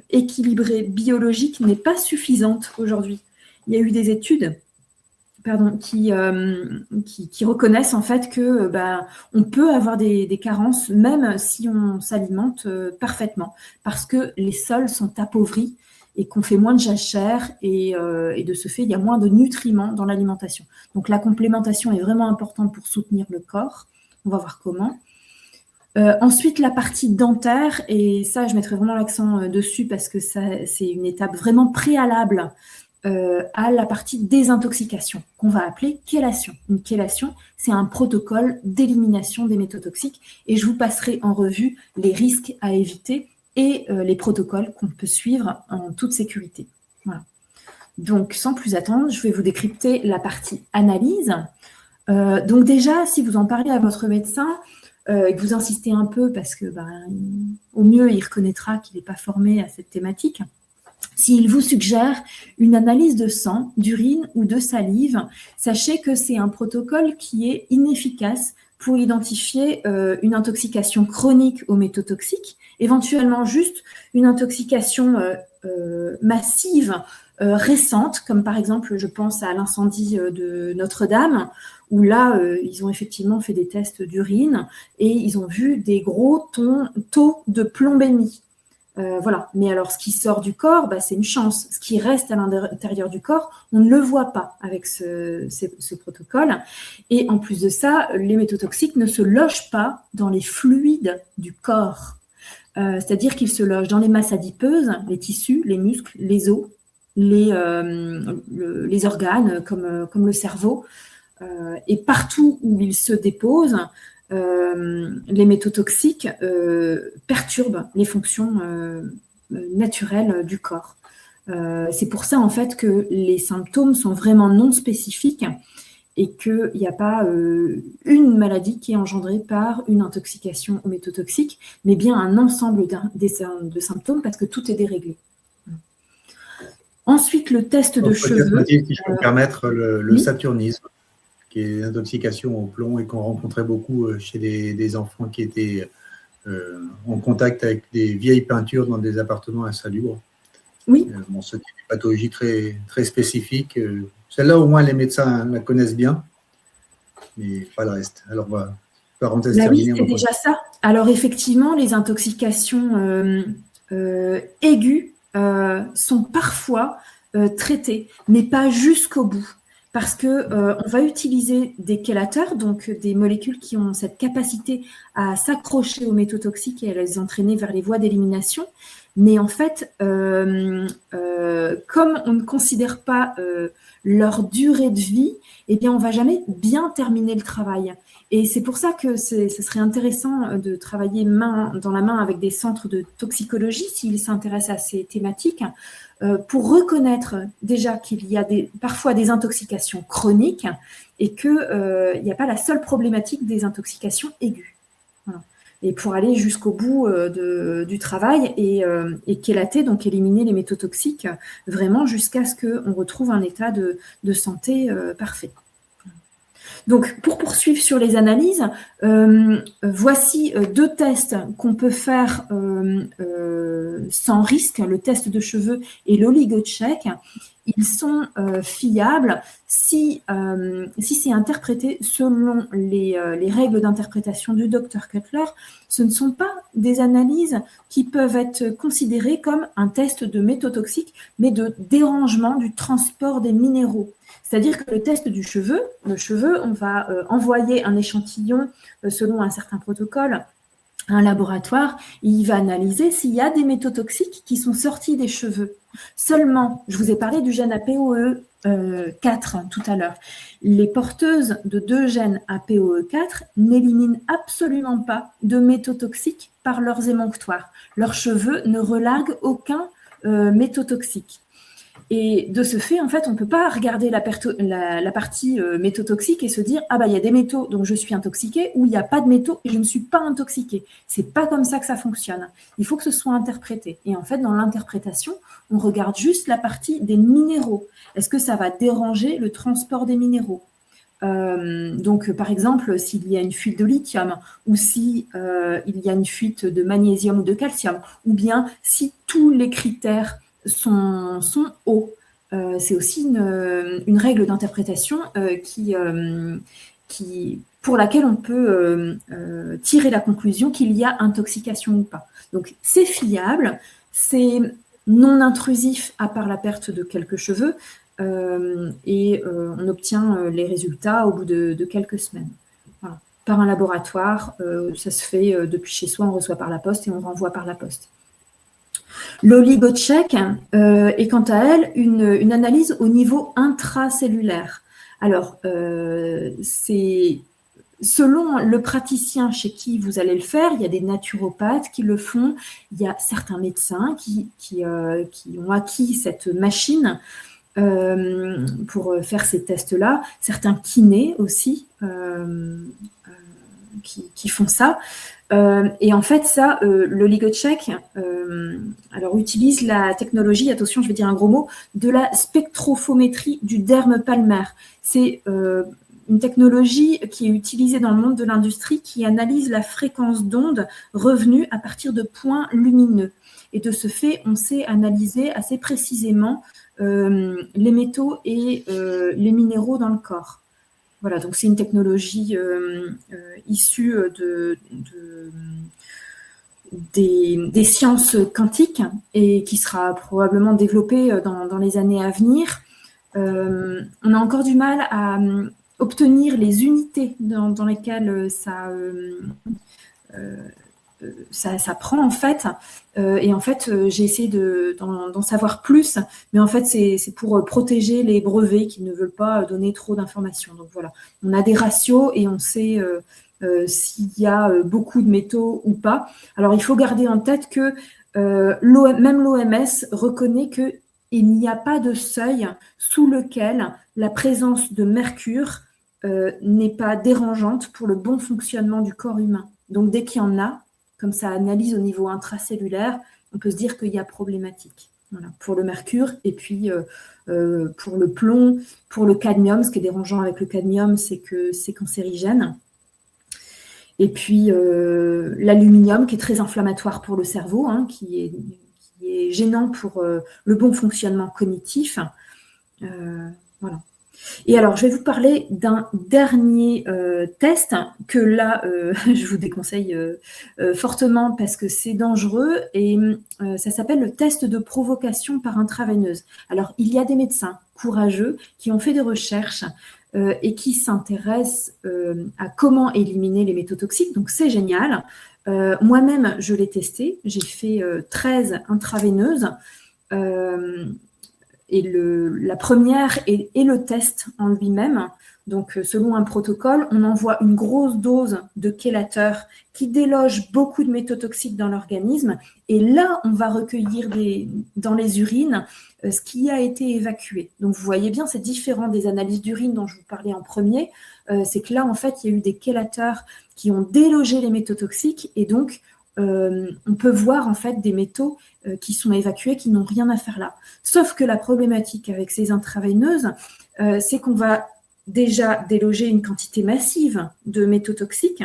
équilibrée biologique, n'est pas suffisante aujourd'hui. Il y a eu des études qui reconnaissent en fait que on peut avoir des carences même si on s'alimente parfaitement, parce que les sols sont appauvris et qu'on fait moins de jachère et de ce fait, il y a moins de nutriments dans l'alimentation. Donc la complémentation est vraiment importante pour soutenir le corps. On va voir comment. Ensuite, la partie dentaire, et ça, je mettrai vraiment l'accent dessus parce que c'est une étape vraiment préalable à la partie désintoxication, qu'on va appeler chélation. Une chélation, c'est un protocole d'élimination des métaux toxiques, et je vous passerai en revue les risques à éviter et les protocoles qu'on peut suivre en toute sécurité. Voilà. Donc, sans plus attendre, je vais vous décrypter la partie analyse. Donc déjà, si vous en parlez à votre médecin, et que vous insistez un peu, parce que au mieux, il reconnaîtra qu'il n'est pas formé à cette thématique. S'il vous suggère une analyse de sang, d'urine ou de salive, sachez que c'est un protocole qui est inefficace pour identifier une intoxication chronique aux métaux toxiques, éventuellement juste une intoxication massive récente, comme par exemple, je pense à l'incendie de Notre-Dame, où là, ils ont effectivement fait des tests d'urine et ils ont vu des gros taux de plombémie. Voilà. Mais alors, ce qui sort du corps, c'est une chance. Ce qui reste à l'intérieur du corps, on ne le voit pas avec ce protocole. Et en plus de ça, les métaux toxiques ne se logent pas dans les fluides du corps. C'est-à-dire qu'ils se logent dans les masses adipeuses, les tissus, les muscles, les os, les organes comme le cerveau. Et partout où ils se déposent, les métaux toxiques perturbent les fonctions naturelles du corps. C'est pour ça en fait que les symptômes sont vraiment non spécifiques et qu'il n'y a pas une maladie qui est engendrée par une intoxication aux métaux toxiques, mais bien un ensemble de symptômes parce que tout est déréglé. Ensuite, le test de cheveux. Si je peux me permettre, le saturnisme, qui est l'intoxication au plomb et qu'on rencontrait beaucoup chez des enfants qui étaient en contact avec des vieilles peintures dans des appartements insalubres. Oui. C'est une pathologie très, très spécifique. Celle-là, au moins, les médecins la connaissent bien, mais pas le reste. Alors, parenthèse terminée. Oui, c'est déjà ça. Alors, effectivement, les intoxications aiguës sont parfois traitées, mais pas jusqu'au bout. Parce qu'on va utiliser des chélateurs, donc des molécules qui ont cette capacité à s'accrocher aux métaux toxiques et à les entraîner vers les voies d'élimination. Mais en fait, comme on ne considère pas leur durée de vie, eh bien, on ne va jamais bien terminer le travail. Et c'est pour ça que ce serait intéressant de travailler main dans la main avec des centres de toxicologie, s'ils s'intéressent à ces thématiques, pour reconnaître déjà qu'il y a parfois des intoxications chroniques et qu'il n'y a pas la seule problématique des intoxications aiguës. Voilà. Et pour aller jusqu'au bout du travail et chélater, donc éliminer les métaux toxiques, vraiment jusqu'à ce qu'on retrouve un état de santé parfait. Donc, pour poursuivre sur les analyses, voici 2 tests qu'on peut faire sans risque, le test de cheveux et l'oligocheck. Ils sont fiables si c'est interprété selon les règles d'interprétation du Dr Cutler. Ce ne sont pas des analyses qui peuvent être considérées comme un test de métaux toxiques, mais de dérangement du transport des minéraux. C'est-à-dire que le test du cheveu, on va envoyer un échantillon selon un certain protocole à un laboratoire, et il va analyser s'il y a des métaux toxiques qui sont sortis des cheveux. Seulement, je vous ai parlé du gène APOE4 tout à l'heure. Les porteuses de 2 gènes APOE4 n'éliminent absolument pas de métaux toxiques par leurs émonctoires. Leurs cheveux ne relarguent aucun métaux toxique. Et de ce fait, en fait, on ne peut pas regarder la partie métaux toxiques et se dire « Ah, bah, il y a des métaux, donc je suis intoxiqué » ou « Il n'y a pas de métaux et je ne suis pas intoxiqué ». Ce n'est pas comme ça que ça fonctionne. Il faut que ce soit interprété. Et en fait, dans l'interprétation, on regarde juste la partie des minéraux. Est-ce que ça va déranger le transport des minéraux ? Donc, par exemple, s'il y a une fuite de lithium ou si il y a une fuite de magnésium ou de calcium, ou bien si tous les critères sont hauts. C'est aussi une règle d'interprétation pour laquelle on peut tirer la conclusion qu'il y a intoxication ou pas. Donc, c'est fiable, c'est non intrusif à part la perte de quelques cheveux, et on obtient les résultats au bout de quelques semaines. Voilà. Par un laboratoire, ça se fait depuis chez soi, on reçoit par la poste et on renvoie par la poste. L'oligocheck est quant à elle une analyse au niveau intracellulaire. Alors, c'est selon le praticien chez qui vous allez le faire, il y a des naturopathes qui le font, il y a certains médecins qui ont acquis cette machine pour faire ces tests-là, certains kinés aussi qui font ça. Et en fait, ça, l'oligocheck, alors utilise la technologie, attention, je vais dire un gros mot, de la spectrophométrie du derme palmaire. C'est une technologie qui est utilisée dans le monde de l'industrie qui analyse la fréquence d'onde revenue à partir de points lumineux. Et de ce fait, on sait analyser assez précisément les métaux et les minéraux dans le corps. Voilà, donc c'est une technologie issue des sciences quantiques et qui sera probablement développée dans les années à venir. On a encore du mal à obtenir les unités dans lesquelles ça prend en fait, et en fait j'ai essayé d'en savoir plus, mais en fait c'est pour protéger les brevets qui ne veulent pas donner trop d'informations. Donc voilà, on a des ratios et on sait s'il y a beaucoup de métaux ou pas. Alors il faut garder en tête que même l'OMS reconnaît qu'il n'y a pas de seuil sous lequel la présence de mercure n'est pas dérangeante pour le bon fonctionnement du corps humain. Donc dès qu'il y en a, comme ça analyse au niveau intracellulaire, on peut se dire qu'il y a problématique. Voilà, pour le mercure et puis pour le plomb, pour le cadmium. Ce qui est dérangeant avec le cadmium, c'est que c'est cancérigène. Et puis l'aluminium, qui est très inflammatoire pour le cerveau, hein, qui est gênant pour le bon fonctionnement cognitif. Voilà. Et alors, je vais vous parler d'un dernier test que là, je vous déconseille fortement parce que c'est dangereux et ça s'appelle le test de provocation par intraveineuse. Alors, il y a des médecins courageux qui ont fait des recherches et qui s'intéressent à comment éliminer les métaux toxiques. Donc, c'est génial. Moi-même, je l'ai testé. J'ai fait 13 intraveineuses. Et la première est le test en lui-même. Donc, selon un protocole, on envoie une grosse dose de chélateur qui déloge beaucoup de métaux toxiques dans l'organisme. Et là, on va recueillir dans les urines ce qui a été évacué. Donc, vous voyez bien, c'est différent des analyses d'urine dont je vous parlais en premier. C'est que là, en fait, il y a eu des chélateurs qui ont délogé les métaux toxiques. Et donc, on peut voir en fait des métaux qui sont évacués, qui n'ont rien à faire là. Sauf que la problématique avec ces intraveineuses, c'est qu'on va déjà déloger une quantité massive de métaux toxiques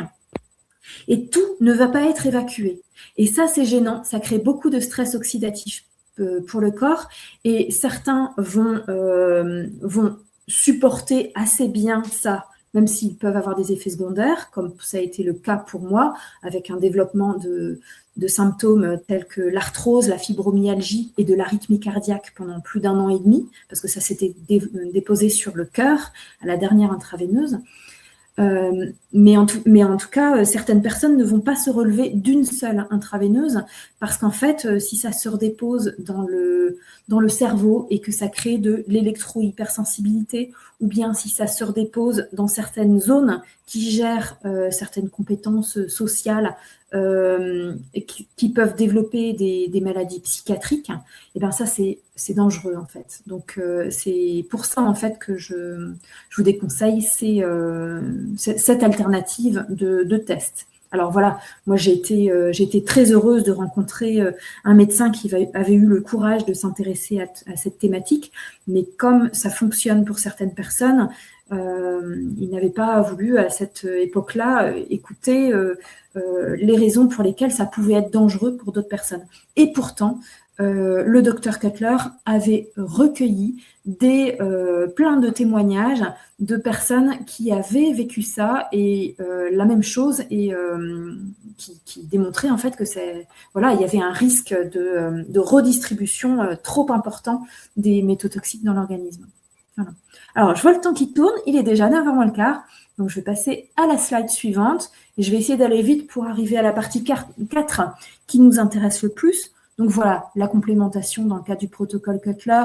et tout ne va pas être évacué. Et ça, c'est gênant, ça crée beaucoup de stress oxydatif pour le corps et certains vont supporter assez bien ça, même s'ils peuvent avoir des effets secondaires, comme ça a été le cas pour moi, avec un développement de symptômes tels que l'arthrose, la fibromyalgie et de l'arythmie cardiaque pendant plus d'1 an et demi, parce que ça s'était déposé sur le cœur à la dernière intraveineuse. Mais en tout cas, certaines personnes ne vont pas se relever d'une seule intraveineuse parce qu'en fait, si ça se redépose dans le cerveau et que ça crée de l'électro-hypersensibilité ou bien si ça se redépose dans certaines zones qui gèrent certaines compétences sociales qui peuvent développer des maladies psychiatriques, et bien ça, c'est dangereux, en fait. Donc, c'est pour ça, en fait, que je vous déconseille cette alternative de test. Alors voilà, moi j'ai été très heureuse de rencontrer un médecin qui avait eu le courage de s'intéresser à cette thématique, mais comme ça fonctionne pour certaines personnes, il n'avait pas voulu à cette époque-là écouter les raisons pour lesquelles ça pouvait être dangereux pour d'autres personnes. Et pourtant, le docteur Cutler avait recueilli plein de témoignages de personnes qui avaient vécu ça et la même chose et qui démontraient en fait que il y avait un risque de redistribution trop important des métaux toxiques dans l'organisme. Voilà. Alors, je vois le temps qui tourne, il est déjà 9h moins le quart, donc je vais passer à la slide suivante et je vais essayer d'aller vite pour arriver à la partie 4 qui nous intéresse le plus. Donc voilà, la complémentation dans le cadre du protocole Cutler,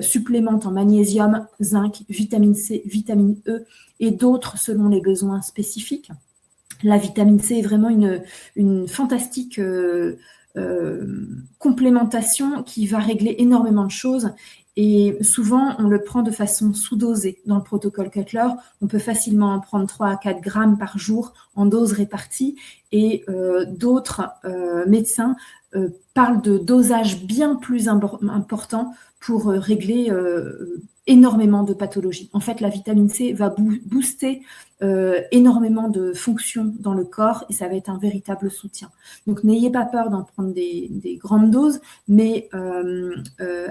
supplémente en magnésium, zinc, vitamine C, vitamine E et d'autres selon les besoins spécifiques. La vitamine C est vraiment une fantastique complémentation qui va régler énormément de choses. Et souvent, on le prend de façon sous-dosée dans le protocole Cutler. On peut facilement en prendre 3 à 4 grammes par jour en doses réparties. Et d'autres médecins parlent de dosage bien plus important pour régler énormément de pathologies. En fait, la vitamine C va booster énormément de fonctions dans le corps et ça va être un véritable soutien. Donc, n'ayez pas peur d'en prendre des grandes doses, mais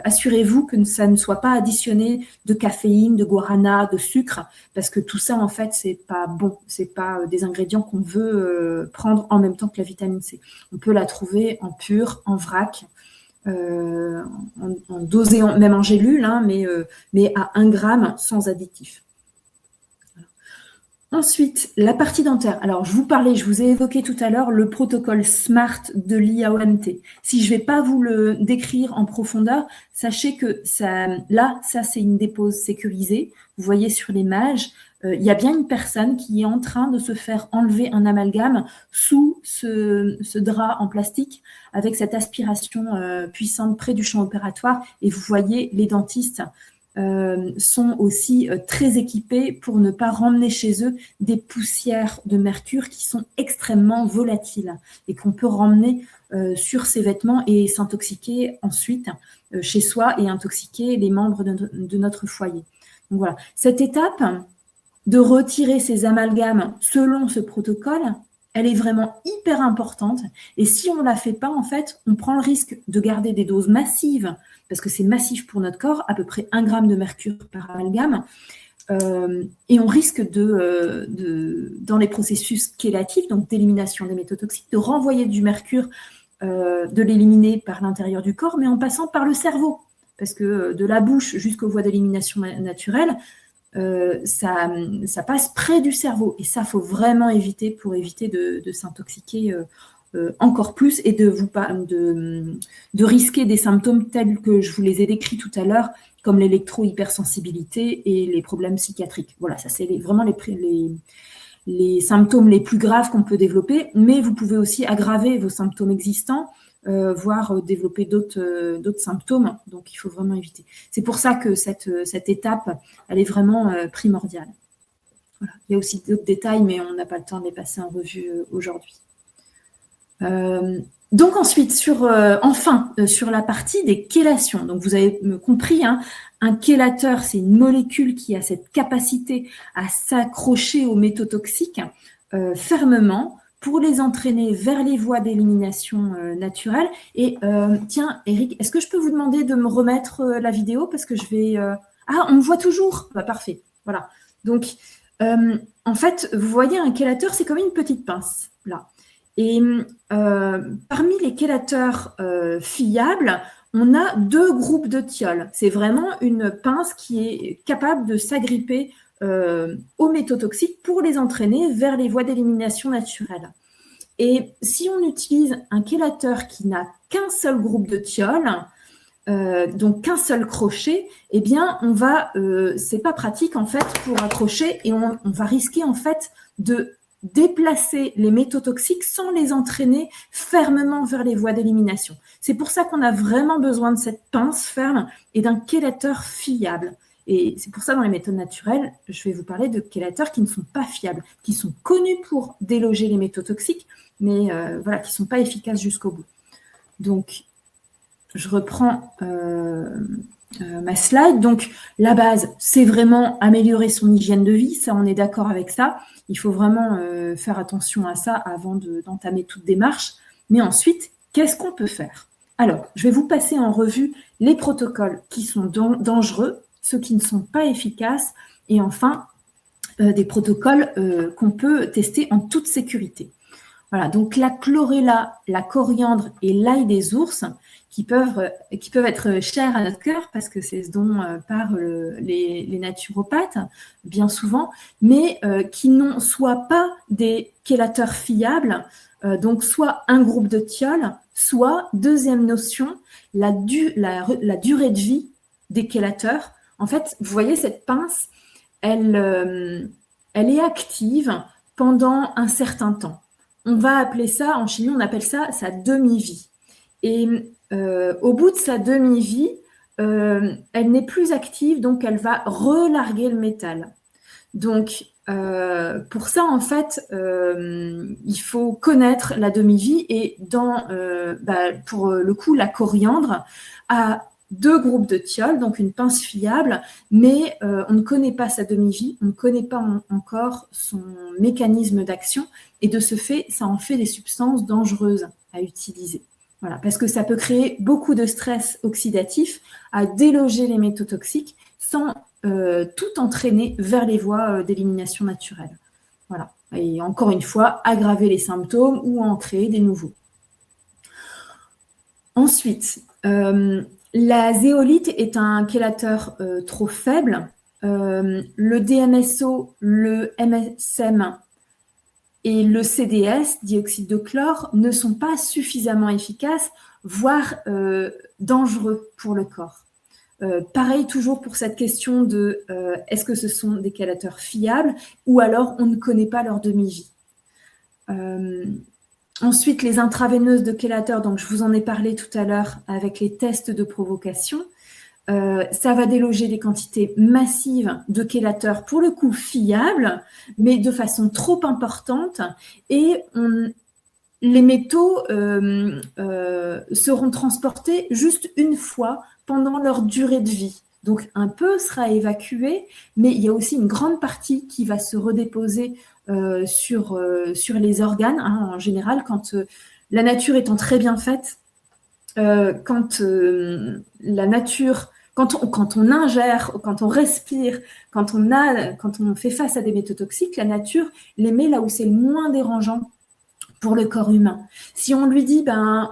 assurez-vous que ça ne soit pas additionné de caféine, de guarana, de sucre, parce que tout ça, en fait, c'est pas bon. C'est pas des ingrédients qu'on veut prendre en même temps que la vitamine C. On peut la trouver en pur, en vrac, en dosé, même en gélule, hein, mais à 1 gramme sans additif. Ensuite, la partie dentaire. Alors, je vous ai évoqué tout à l'heure le protocole SMART de l'IAOMT. Si je ne vais pas vous le décrire en profondeur, sachez que ça c'est une dépose sécurisée. Vous voyez sur l'image, il y a bien une personne qui est en train de se faire enlever un amalgame sous ce drap en plastique avec cette aspiration puissante près du champ opératoire. Et vous voyez, les dentistes sont aussi très équipés pour ne pas ramener chez eux des poussières de mercure qui sont extrêmement volatiles et qu'on peut ramener sur ses vêtements et s'intoxiquer ensuite chez soi et intoxiquer les membres de notre foyer. Donc voilà, cette étape de retirer ces amalgames selon ce protocole, elle est vraiment hyper importante et si on ne la fait pas, en fait, on prend le risque de garder des doses massives parce que c'est massif pour notre corps, à peu près 1 gramme de mercure par amalgame, et on risque dans les processus chélatifs, donc d'élimination des métaux toxiques, de renvoyer du mercure, de l'éliminer par l'intérieur du corps, mais en passant par le cerveau, parce que de la bouche jusqu'aux voies d'élimination naturelle, ça passe près du cerveau, et ça, il faut vraiment éviter pour éviter de s'intoxiquer encore plus et de risquer des symptômes tels que je vous les ai décrits tout à l'heure, comme l'électro-hypersensibilité et les problèmes psychiatriques. Voilà, ça c'est vraiment les symptômes les plus graves qu'on peut développer, mais vous pouvez aussi aggraver vos symptômes existants, voire développer d'autres symptômes, donc il faut vraiment éviter. C'est pour ça que cette étape, elle est vraiment primordiale. Voilà. Il y a aussi d'autres détails, mais on n'a pas le temps de les passer en revue aujourd'hui. Donc ensuite, sur la partie des chélations. Donc vous avez compris, hein, un chélateur, c'est une molécule qui a cette capacité à s'accrocher aux métaux toxiques fermement pour les entraîner vers les voies d'élimination naturelle. Et tiens, Eric, est-ce que je peux vous demander de me remettre la vidéo parce que je vais... Ah, on me voit toujours. Bah, parfait. Voilà. Donc, en fait, vous voyez, un chélateur, c'est comme une petite pince, là. Et parmi les chélateurs fiables, on a 2 groupes de thiols. C'est vraiment une pince qui est capable de s'agripper aux métaux toxiques pour les entraîner vers les voies d'élimination naturelle. Et si on utilise un chélateur qui n'a qu'un seul groupe de thiols, donc qu'un seul crochet, eh bien, c'est pas pratique en fait pour accrocher et on va risquer en fait de déplacer les métaux toxiques sans les entraîner fermement vers les voies d'élimination. C'est pour ça qu'on a vraiment besoin de cette pince ferme et d'un chélateur fiable. Et c'est pour ça, dans les méthodes naturelles, je vais vous parler de chélateurs qui ne sont pas fiables, qui sont connus pour déloger les métaux toxiques, mais voilà, qui ne sont pas efficaces jusqu'au bout. Donc, je reprends ma slide. Donc, la base, c'est vraiment améliorer son hygiène de vie. Ça, on est d'accord avec ça. Il faut vraiment faire attention à ça avant d'entamer toute démarche. Mais ensuite, qu'est-ce qu'on peut faire? Alors, je vais vous passer en revue les protocoles qui sont dangereux, ceux qui ne sont pas efficaces, et enfin, des protocoles qu'on peut tester en toute sécurité. Voilà, donc la chlorella, la coriandre et l'ail des ours qui peuvent être chers à notre cœur parce que c'est ce dont parlent les naturopathes bien souvent, mais qui n'ont soit pas des chélateurs fiables, donc soit un groupe de thiols, soit, deuxième notion, la durée de vie des chélateurs. En fait, vous voyez cette pince, elle est active pendant un certain temps. On va appeler ça, en chimie, on appelle ça sa demi-vie. Et au bout de sa demi-vie, elle n'est plus active, donc elle va relarguer le métal. Donc, pour ça, en fait, il faut connaître la demi-vie et pour le coup, la coriandre a 2 groupes de thiols, donc une pince fiable, mais on ne connaît pas sa demi-vie, on ne connaît pas encore son mécanisme d'action, et de ce fait, ça en fait des substances dangereuses à utiliser. Voilà, parce que ça peut créer beaucoup de stress oxydatif à déloger les métaux toxiques sans tout entraîner vers les voies d'élimination naturelle. Voilà, et encore une fois, aggraver les symptômes ou en créer des nouveaux. Ensuite, la zéolite est un chélateur trop faible. Le DMSO, le MSM et le CDS, dioxyde de chlore, ne sont pas suffisamment efficaces, voire dangereux pour le corps. Pareil toujours pour cette question de est-ce que ce sont des chélateurs fiables ou alors on ne connaît pas leur demi-vie. Ensuite, les intraveineuses de chélateurs, donc je vous en ai parlé tout à l'heure avec les tests de provocation. Ça va déloger des quantités massives de chélateurs, pour le coup fiables, mais de façon trop importante. Et les métaux seront transportés juste une fois pendant leur durée de vie. Donc, un peu sera évacué, mais il y a aussi une grande partie qui va se redéposer sur les organes. Hein, en général, quand la nature étant très bien faite, quand la nature, quand on ingère, quand on respire, quand on fait face à des métaux toxiques, la nature les met là où c'est le moins dérangeant pour le corps humain. Si on lui dit,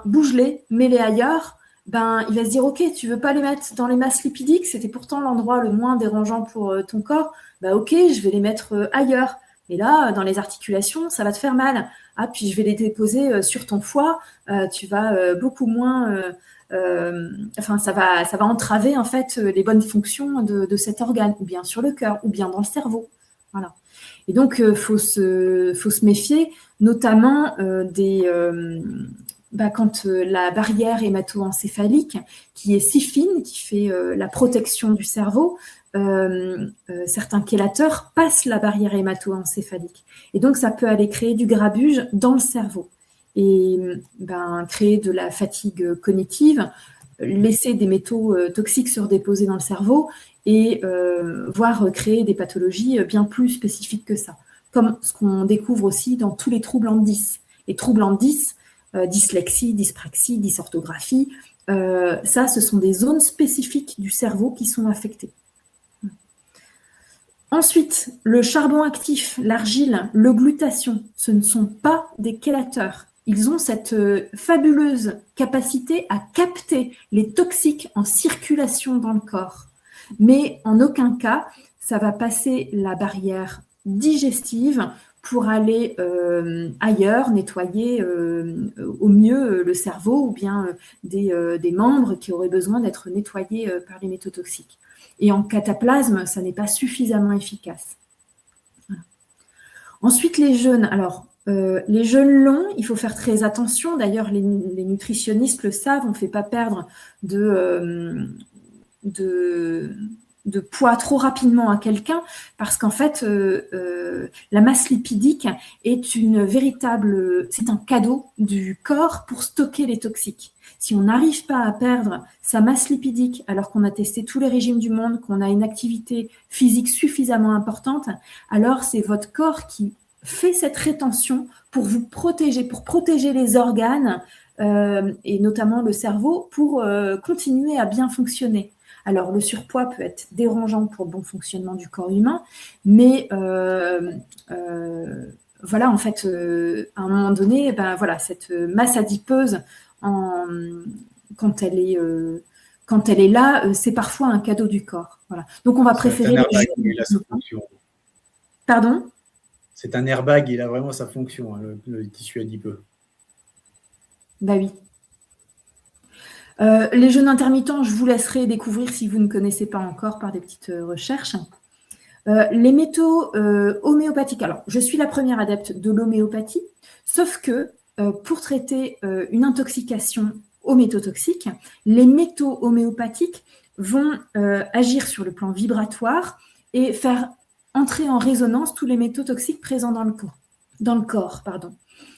bouge-les, mets-les ailleurs, il va se dire, ok, tu veux pas les mettre dans les masses lipidiques, c'était pourtant l'endroit le moins dérangeant pour ton corps, ok, je vais les mettre ailleurs. Et là, dans les articulations, ça va te faire mal. Ah, puis je vais les déposer sur ton foie, tu vas beaucoup moins... ça va entraver en fait les bonnes fonctions de cet organe, ou bien sur le cœur, ou bien dans le cerveau. Voilà. Et donc, faut se méfier, notamment quand la barrière hémato-encéphalique, qui est si fine, qui fait la protection du cerveau, certains chélateurs passent la barrière hémato-encéphalique. Et donc, ça peut aller créer du grabuge dans le cerveau et créer de la fatigue cognitive, laisser des métaux toxiques se redéposer dans le cerveau et voire créer des pathologies bien plus spécifiques que ça, comme ce qu'on découvre aussi dans tous les troubles en 10. Les troubles en 10, dyslexie, dyspraxie, dysorthographie, ça, ce sont des zones spécifiques du cerveau qui sont affectées. Ensuite, le charbon actif, l'argile, le glutathion, ce ne sont pas des chélateurs. Ils ont cette fabuleuse capacité à capter les toxiques en circulation dans le corps. Mais en aucun cas, ça va passer la barrière digestive pour aller ailleurs, nettoyer au mieux le cerveau ou bien des membres qui auraient besoin d'être nettoyés par les métaux toxiques. Et en cataplasme, ça n'est pas suffisamment efficace. Voilà. Ensuite, les jeûnes. Alors, les jeûnes longs, il faut faire très attention. D'ailleurs, les nutritionnistes le savent, on ne fait pas perdre de poids trop rapidement à quelqu'un parce qu'en fait, la masse lipidique est c'est un cadeau du corps pour stocker les toxiques. Si on n'arrive pas à perdre sa masse lipidique alors qu'on a testé tous les régimes du monde, qu'on a une activité physique suffisamment importante, alors c'est votre corps qui fait cette rétention pour vous protéger, pour protéger les organes et notamment le cerveau pour continuer à bien fonctionner. Alors, le surpoids peut être dérangeant pour le bon fonctionnement du corps humain, mais voilà, en fait, à un moment donné, voilà, cette masse adipeuse, quand elle est là, c'est parfois un cadeau du corps. Voilà. Donc, on va préférer les jeunes. Pardon ? C'est un airbag, il a vraiment sa fonction, hein, le tissu adipeux. Bah oui. Les jeûnes intermittents, je vous laisserai découvrir si vous ne connaissez pas encore par des petites recherches. Les métaux homéopathiques. Alors, je suis la première adepte de l'homéopathie, sauf que pour traiter une intoxication aux métaux toxiques, les métaux homéopathiques vont agir sur le plan vibratoire et faire entrer en résonance tous les métaux toxiques présents dans le corps.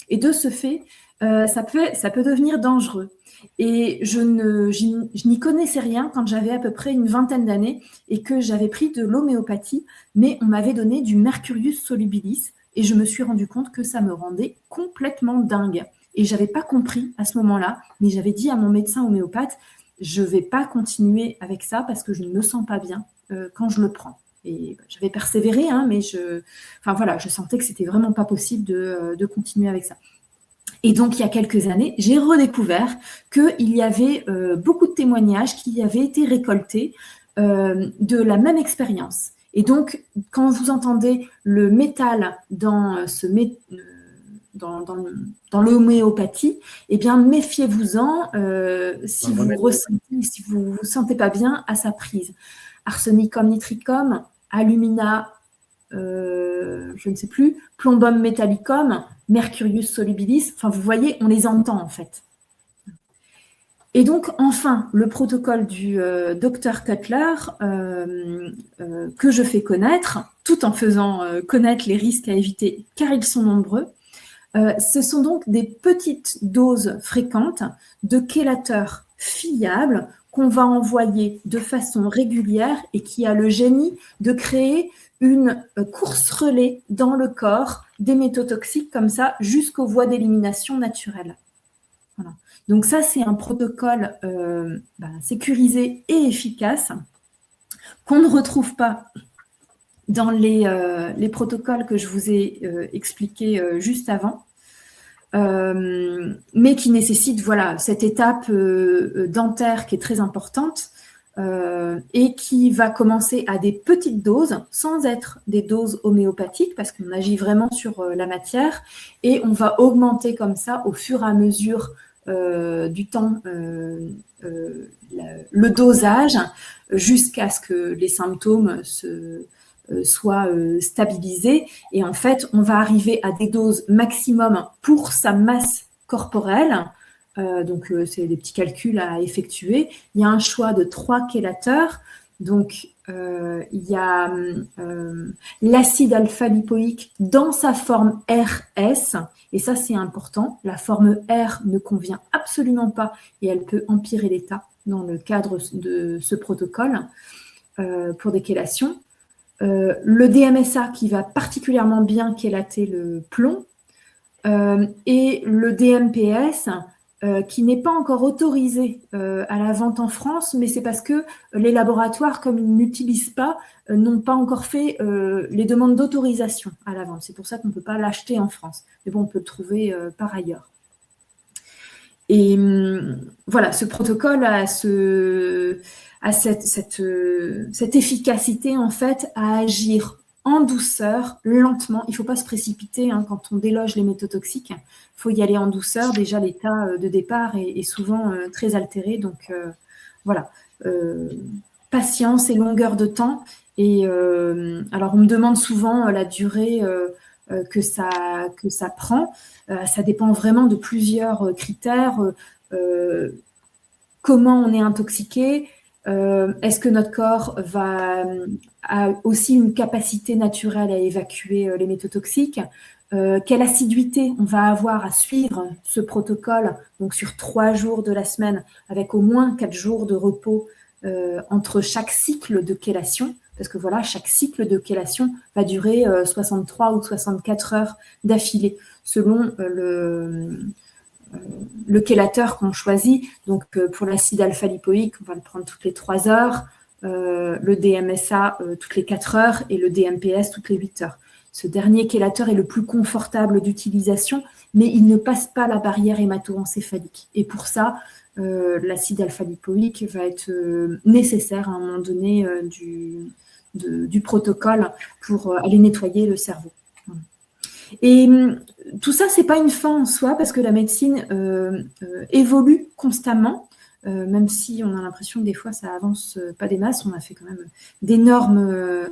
Et de ce fait, ça peut devenir dangereux. Et je n'y connaissais rien quand j'avais à peu près une vingtaine d'années et que j'avais pris de l'homéopathie, mais on m'avait donné du Mercurius solubilis et je me suis rendu compte que ça me rendait complètement dingue. Et je n'avais pas compris à ce moment-là, mais j'avais dit à mon médecin homéopathe, je ne vais pas continuer avec ça parce que je ne me sens pas bien quand je le prends. Et j'avais persévéré, hein, mais je sentais que c'était vraiment pas possible de continuer avec ça. Et donc, il y a quelques années, j'ai redécouvert qu'il y avait beaucoup de témoignages qui avaient été récoltés de la même expérience. Et donc, quand vous entendez le métal dans l'homéopathie, eh bien, méfiez-vous-en si vous vous sentez pas bien à sa prise. Arsenicum, nitricum, alumina, je ne sais plus, plombum metallicum, Mercurius solubilis, enfin vous voyez, on les entend en fait. Et donc enfin, le protocole du Dr Cutler que je fais connaître, tout en faisant connaître les risques à éviter, car ils sont nombreux, ce sont donc des petites doses fréquentes de chélateurs fiables qu'on va envoyer de façon régulière et qui a le génie de créer une course relais dans le corps des métaux toxiques comme ça jusqu'aux voies d'élimination naturelles. Voilà. Donc ça, c'est un protocole sécurisé et efficace qu'on ne retrouve pas dans les protocoles que je vous ai expliqués juste avant, mais qui nécessite cette étape dentaire qui est très importante et qui va commencer à des petites doses, sans être des doses homéopathiques, parce qu'on agit vraiment sur la matière, et on va augmenter comme ça au fur et à mesure du temps le dosage jusqu'à ce que les symptômes soient stabilisés. Et en fait, on va arriver à des doses maximum pour sa masse corporelle. Donc, c'est des petits calculs à effectuer. Il y a un choix de 3 chélateurs. Donc, il y a l'acide alpha-lipoïque dans sa forme RS. Et ça, c'est important. La forme R ne convient absolument pas et elle peut empirer l'état dans le cadre de ce protocole pour des chélations. Le DMSA qui va particulièrement bien chélater le plomb et le DMPS qui n'est pas encore autorisé à la vente en France, mais c'est parce que les laboratoires, comme ils n'utilisent pas, n'ont pas encore fait les demandes d'autorisation à la vente. C'est pour ça qu'on ne peut pas l'acheter en France. Mais bon, on peut le trouver par ailleurs. Et voilà, ce protocole a cette efficacité, en fait, à agir en douceur, lentement. Il ne faut pas se précipiter quand on déloge les métaux toxiques. Il faut y aller en douceur. Déjà, l'état de départ est souvent très altéré. Donc, voilà. Patience et longueur de temps. Et alors, on me demande souvent la durée que ça prend. Ça dépend vraiment de plusieurs critères. Comment on est intoxiqué, est-ce que notre corps a aussi une capacité naturelle à évacuer les métaux toxiques, quelle assiduité on va avoir à suivre ce protocole, donc sur 3 jours de la semaine, avec au moins 4 jours de repos entre chaque cycle de chélation, parce que voilà, chaque cycle de chélation va durer 63 ou 64 heures d'affilée, selon le chélateur qu'on choisit. Donc, pour l'acide alpha-lipoïque, on va le prendre toutes les 3 heures, le DMSA toutes les 4 heures et le DMPS toutes les 8 heures. Ce dernier chélateur est le plus confortable d'utilisation, mais il ne passe pas la barrière hémato-encéphalique. Et pour ça, l'acide alpha-lipoïque va être nécessaire à un moment donné du protocole pour aller nettoyer le cerveau. Et tout ça, c'est pas une fin en soi, parce que la médecine évolue constamment, même si on a l'impression que des fois, ça avance pas des masses. On a fait quand même d'énormes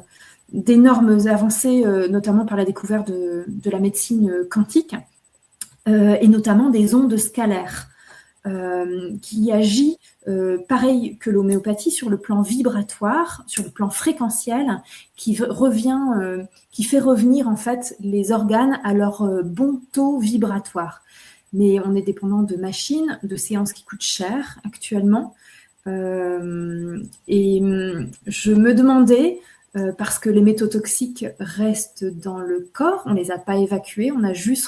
avancées, notamment par la découverte de la médecine quantique, et notamment des ondes scalaires, qui agit pareil que l'homéopathie sur le plan vibratoire, sur le plan fréquentiel, qui fait revenir en fait les organes à leur bon taux vibratoire. Mais on est dépendant de machines, de séances qui coûtent cher actuellement. Et je me demandais, parce que les métaux toxiques restent dans le corps, on ne les a pas évacués, on a juste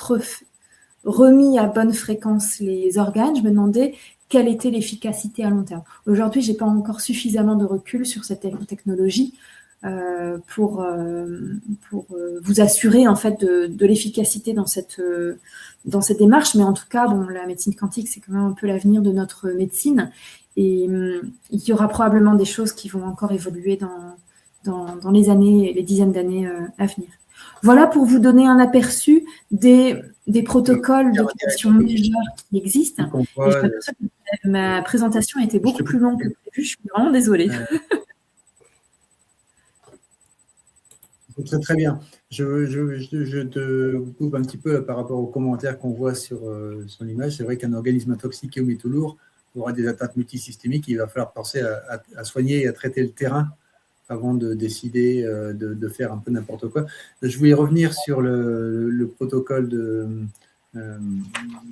remis à bonne fréquence les organes. Je me demandais quelle était l'efficacité à long terme. Aujourd'hui, je n'ai pas encore suffisamment de recul sur cette technologie pour vous assurer en fait de l'efficacité dans cette démarche. Mais en tout cas, bon, la médecine quantique, c'est quand même un peu l'avenir de notre médecine. Et il y aura probablement des choses qui vont encore évoluer dans les années, les dizaines d'années à venir. Voilà pour vous donner un aperçu des protocoles de célation majeure qui existent. Et ma présentation a été beaucoup plus longue que prévu. Je suis vraiment désolée. Très, très bien. Je te coupe un petit peu par rapport aux commentaires qu'on voit sur l'image. C'est vrai qu'un organisme intoxiqué aux métaux lourds aura des atteintes multisystémiques. Il va falloir penser à soigner et à traiter le terrain avant de décider de faire un peu n'importe quoi. Je voulais revenir sur le protocole de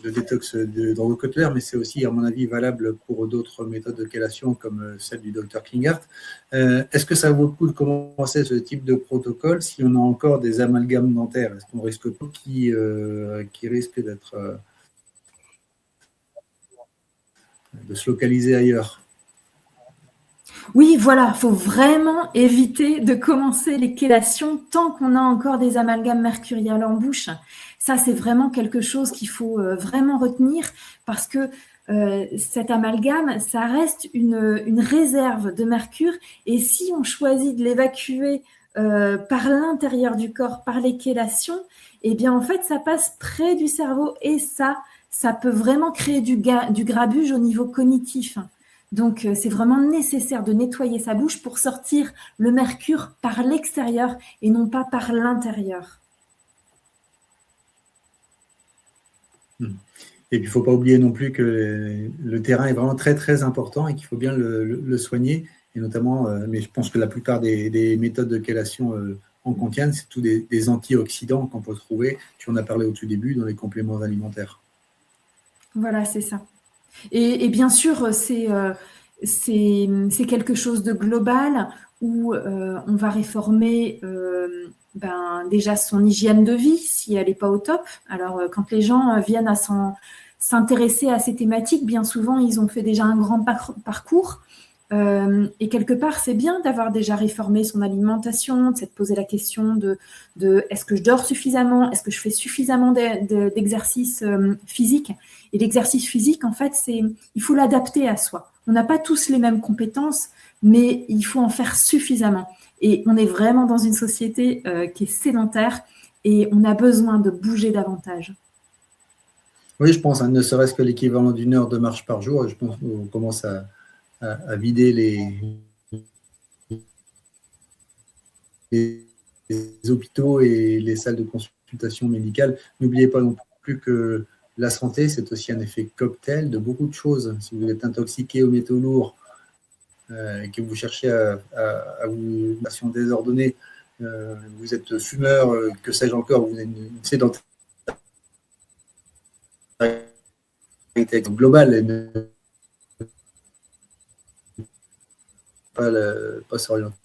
détox de Drogo-Cutler, mais c'est aussi, à mon avis, valable pour d'autres méthodes de chélation comme celle du docteur Klinghardt. Est-ce que ça vaut le coup de commencer ce type de protocole si on a encore des amalgames dentaires? Est-ce qu'on risque pas qui risque d'être de se localiser ailleurs? Oui, voilà, il faut vraiment éviter de commencer les chélations tant qu'on a encore des amalgames mercuriels en bouche. Ça, c'est vraiment quelque chose qu'il faut vraiment retenir, parce que cet amalgame, ça reste une réserve de mercure, et si on choisit de l'évacuer par l'intérieur du corps, par les chélations, eh bien en fait, ça passe près du cerveau, et ça peut vraiment créer du grabuge au niveau cognitif. Donc, c'est vraiment nécessaire de nettoyer sa bouche pour sortir le mercure par l'extérieur et non pas par l'intérieur. Et puis, il ne faut pas oublier non plus que le terrain est vraiment très, très important et qu'il faut bien le soigner. Et notamment, mais je pense que la plupart des méthodes de chélation en contiennent, c'est tous des antioxydants qu'on peut trouver, tu en as parlé au tout début, dans les compléments alimentaires. Voilà, c'est ça. Et bien sûr, c'est quelque chose de global où on va réformer déjà son hygiène de vie si elle n'est pas au top. Alors, quand les gens viennent à s'intéresser à ces thématiques, bien souvent, ils ont fait déjà un grand parcours. Et quelque part, c'est bien d'avoir déjà réformé son alimentation, de se poser la question de est-ce que je dors suffisamment, est-ce que je fais suffisamment d'exercice physique. Et l'exercice physique, en fait, il faut l'adapter à soi. On n'a pas tous les mêmes compétences, mais il faut en faire suffisamment. Et on est vraiment dans une société qui est sédentaire et on a besoin de bouger davantage. Oui, je pense, ne serait-ce que l'équivalent d'une heure de marche par jour. Je pense qu'on commence à vider les hôpitaux et les salles de consultation consultation médicale. N'oubliez pas non plus que la santé, c'est aussi un effet cocktail de beaucoup de choses. Si vous êtes intoxiqué aux métaux lourds, et que vous cherchez à vous passion désordonnée, vous êtes fumeur, que sais-je encore, vous êtes une sédentarité globale et ne pas s'orienter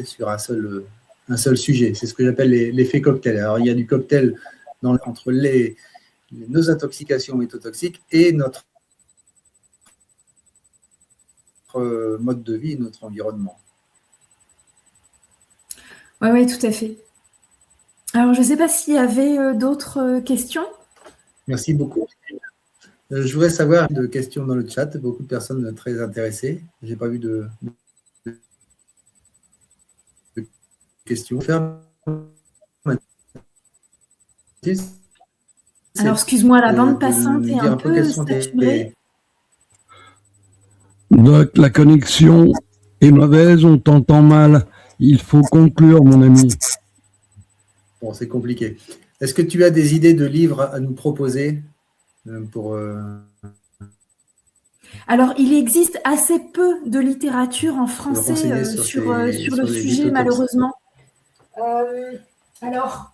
sur un seul sujet. C'est ce que j'appelle l'effet cocktail. Alors, il y a du cocktail entre nos intoxications méthotoxiques et notre mode de vie et notre environnement. Oui, tout à fait. Alors, je ne sais pas s'il y avait d'autres questions. Merci beaucoup. Je voudrais savoir de questions dans le chat. Beaucoup de personnes très intéressées. Je n'ai pas vu de questions. Alors, excuse-moi, la bande passante est un peu saturée. Doc, la connexion est mauvaise, on t'entend mal. Il faut conclure, mon ami. Bon, c'est compliqué. Est-ce que tu as des idées de livres à nous proposer pour... Alors, il existe assez peu de littérature en français sur le sujet, malheureusement. Alors,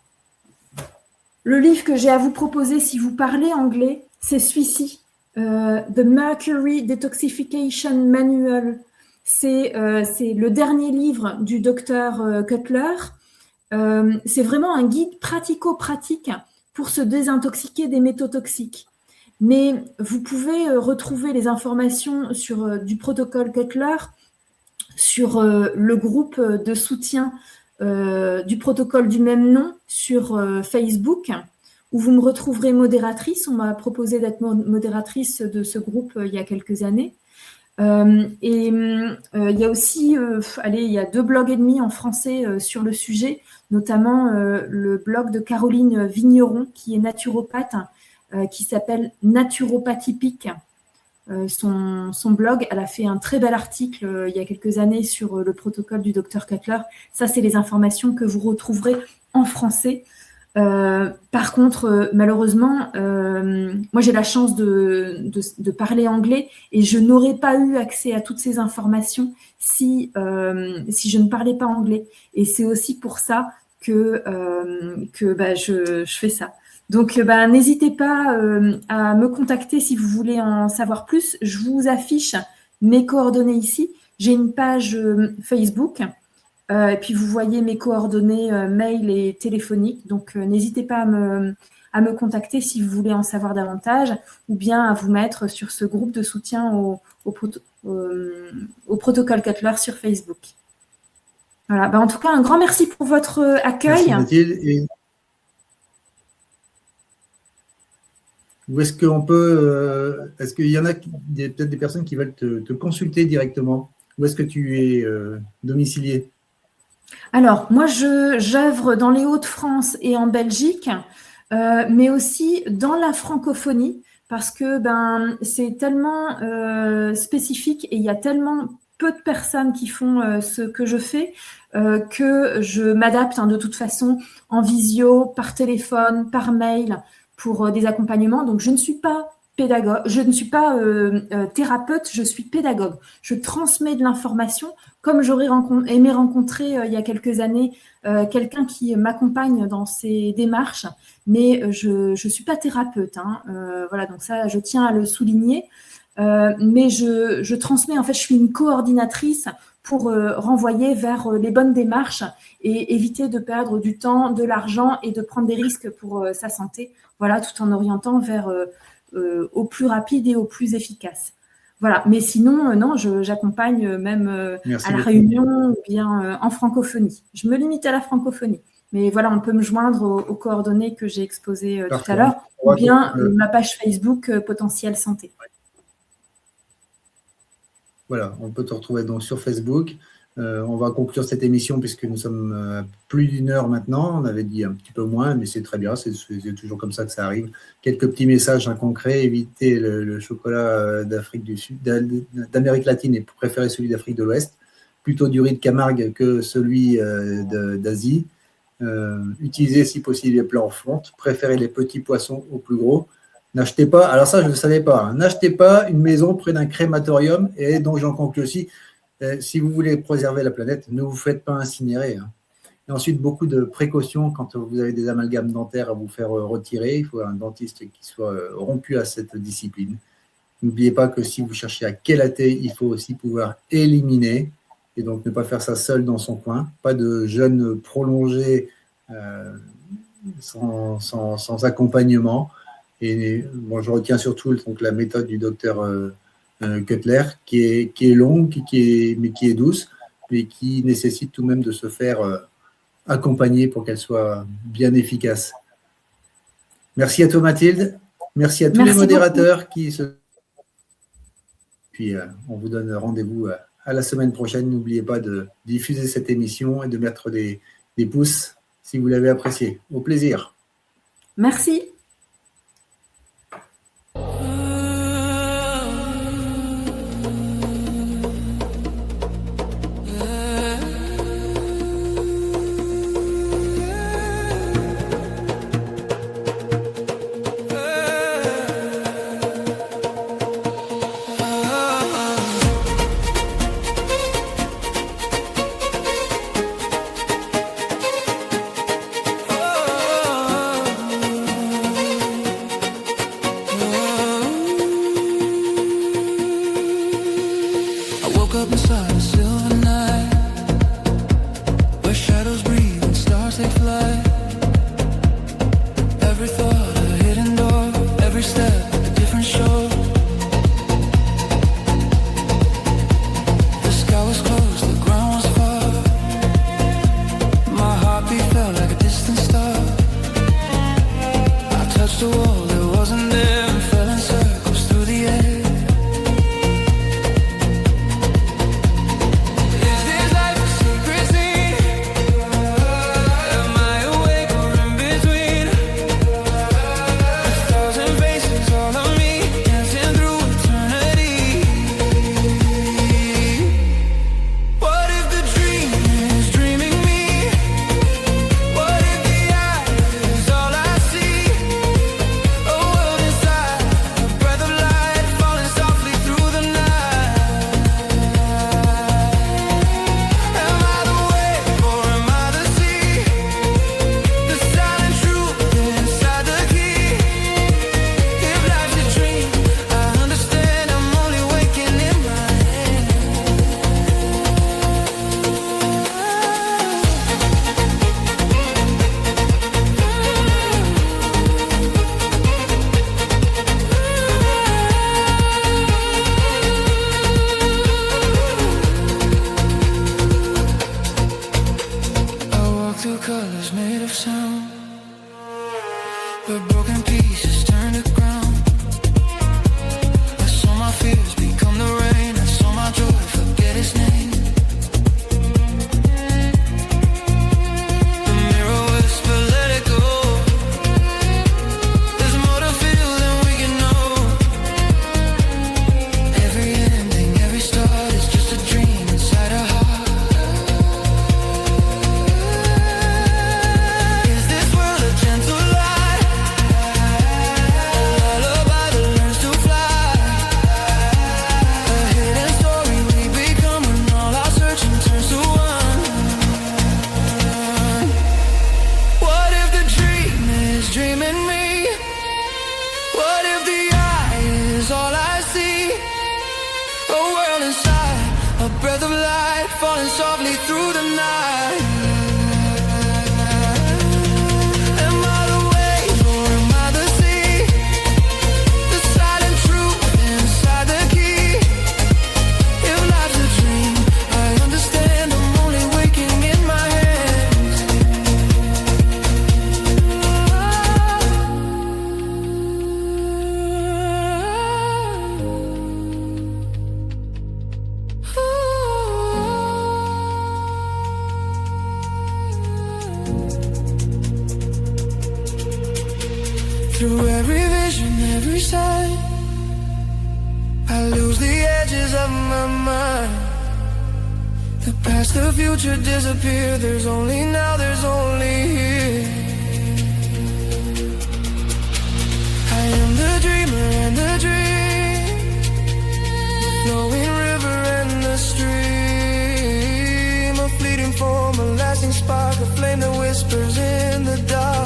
le livre que j'ai à vous proposer, si vous parlez anglais, c'est celui-ci. The Mercury Detoxification Manual. C'est le dernier livre du docteur Cutler. C'est vraiment un guide pratico-pratique pour se désintoxiquer des métaux toxiques. Mais vous pouvez retrouver les informations du protocole Cutler sur le groupe de soutien du protocole du même nom sur Facebook, où vous me retrouverez modératrice. On m'a proposé d'être modératrice de ce groupe il y a quelques années. Il y a aussi, il y a 2 blogs et demi en français sur le sujet, notamment le blog de Caroline Vigneron, qui est naturopathe, qui s'appelle Naturopathipique. Son blog, elle a fait un très bel article il y a quelques années sur le protocole du Dr Cutler. Ça, c'est les informations que vous retrouverez en français. Par contre, malheureusement, moi j'ai la chance de parler anglais et je n'aurais pas eu accès à toutes ces informations si je ne parlais pas anglais. Et c'est aussi pour ça que je fais ça. Donc, n'hésitez pas à me contacter si vous voulez en savoir plus. Je vous affiche mes coordonnées ici. J'ai une page Facebook. Et puis, vous voyez mes coordonnées mail et téléphoniques. Donc, n'hésitez pas à me contacter si vous voulez en savoir davantage ou bien à vous mettre sur ce groupe de soutien au protocole Cutler sur Facebook. Voilà. En tout cas, un grand merci pour votre accueil. Merci Mathilde. Ou est-ce qu'on peut, est-ce qu'il y en a peut-être des personnes qui veulent te consulter directement? Où est-ce que tu es domicilié? Alors, moi, j'œuvre dans les Hauts-de-France et en Belgique, mais aussi dans la francophonie, parce que c'est tellement spécifique et il y a tellement peu de personnes qui font ce que je fais que je m'adapte de toute façon en visio, par téléphone, par mail, pour des accompagnements. Donc, je ne suis pas pédagogue, je ne suis pas thérapeute, je suis pédagogue. Je transmets de l'information comme j'aurais aimé rencontrer il y a quelques années quelqu'un qui m'accompagne dans ces démarches, mais je ne suis pas thérapeute. Voilà, donc ça, je tiens à le souligner. Mais je transmets, en fait, je suis une coordinatrice pour renvoyer vers les bonnes démarches et éviter de perdre du temps, de l'argent et de prendre des risques pour sa santé, voilà, tout en orientant vers au plus rapide et au plus efficace. Voilà, mais sinon, non, j'accompagne même à la Réunion ou bien en francophonie. Je me limite à la francophonie. Mais voilà, on peut me joindre aux coordonnées que j'ai exposées tout à l'heure, ou bien ma page Facebook Potentiel Santé. Voilà, on peut te retrouver donc sur Facebook. On va conclure cette émission puisque nous sommes à plus d'1 heure maintenant. On avait dit un petit peu moins, mais c'est très bien. C'est toujours comme ça que ça arrive. Quelques petits messages concrets. Éviter le chocolat d'Afrique du Sud, d'Amérique latine et préférer celui d'Afrique de l'Ouest. Plutôt du riz de Camargue que celui d'Asie. Utilisez si possible les plats en fonte. Préférez les petits poissons aux plus gros. N'achetez pas, alors ça je ne le savais pas, hein, n'achetez pas une maison près d'un crématorium et donc j'en conclus aussi, si vous voulez préserver la planète, ne vous faites pas incinérer. Hein. Et ensuite, beaucoup de précautions quand vous avez des amalgames dentaires à vous faire retirer. Il faut un dentiste qui soit rompu à cette discipline. N'oubliez pas que si vous cherchez à quélater, il faut aussi pouvoir éliminer et donc ne pas faire ça seul dans son coin. Pas de jeûne prolongé sans accompagnement. Et bon, je retiens surtout donc, la méthode du docteur Cutler, qui est longue, mais qui est douce, mais qui nécessite tout de même de se faire accompagner pour qu'elle soit bien efficace. Merci à toi Mathilde, merci à tous les modérateurs beaucoup. Qui se... Puis on vous donne rendez-vous à la semaine prochaine. N'oubliez pas de diffuser cette émission et de mettre des pouces si vous l'avez apprécié. Au plaisir. Merci. Through every vision, every sign, I lose the edges of my mind. The past, the future disappear. There's only now, there's only here. I am the dreamer and the dream, the flowing river and the stream, a fleeting form, a lasting spark, a flame that whispers in the dark.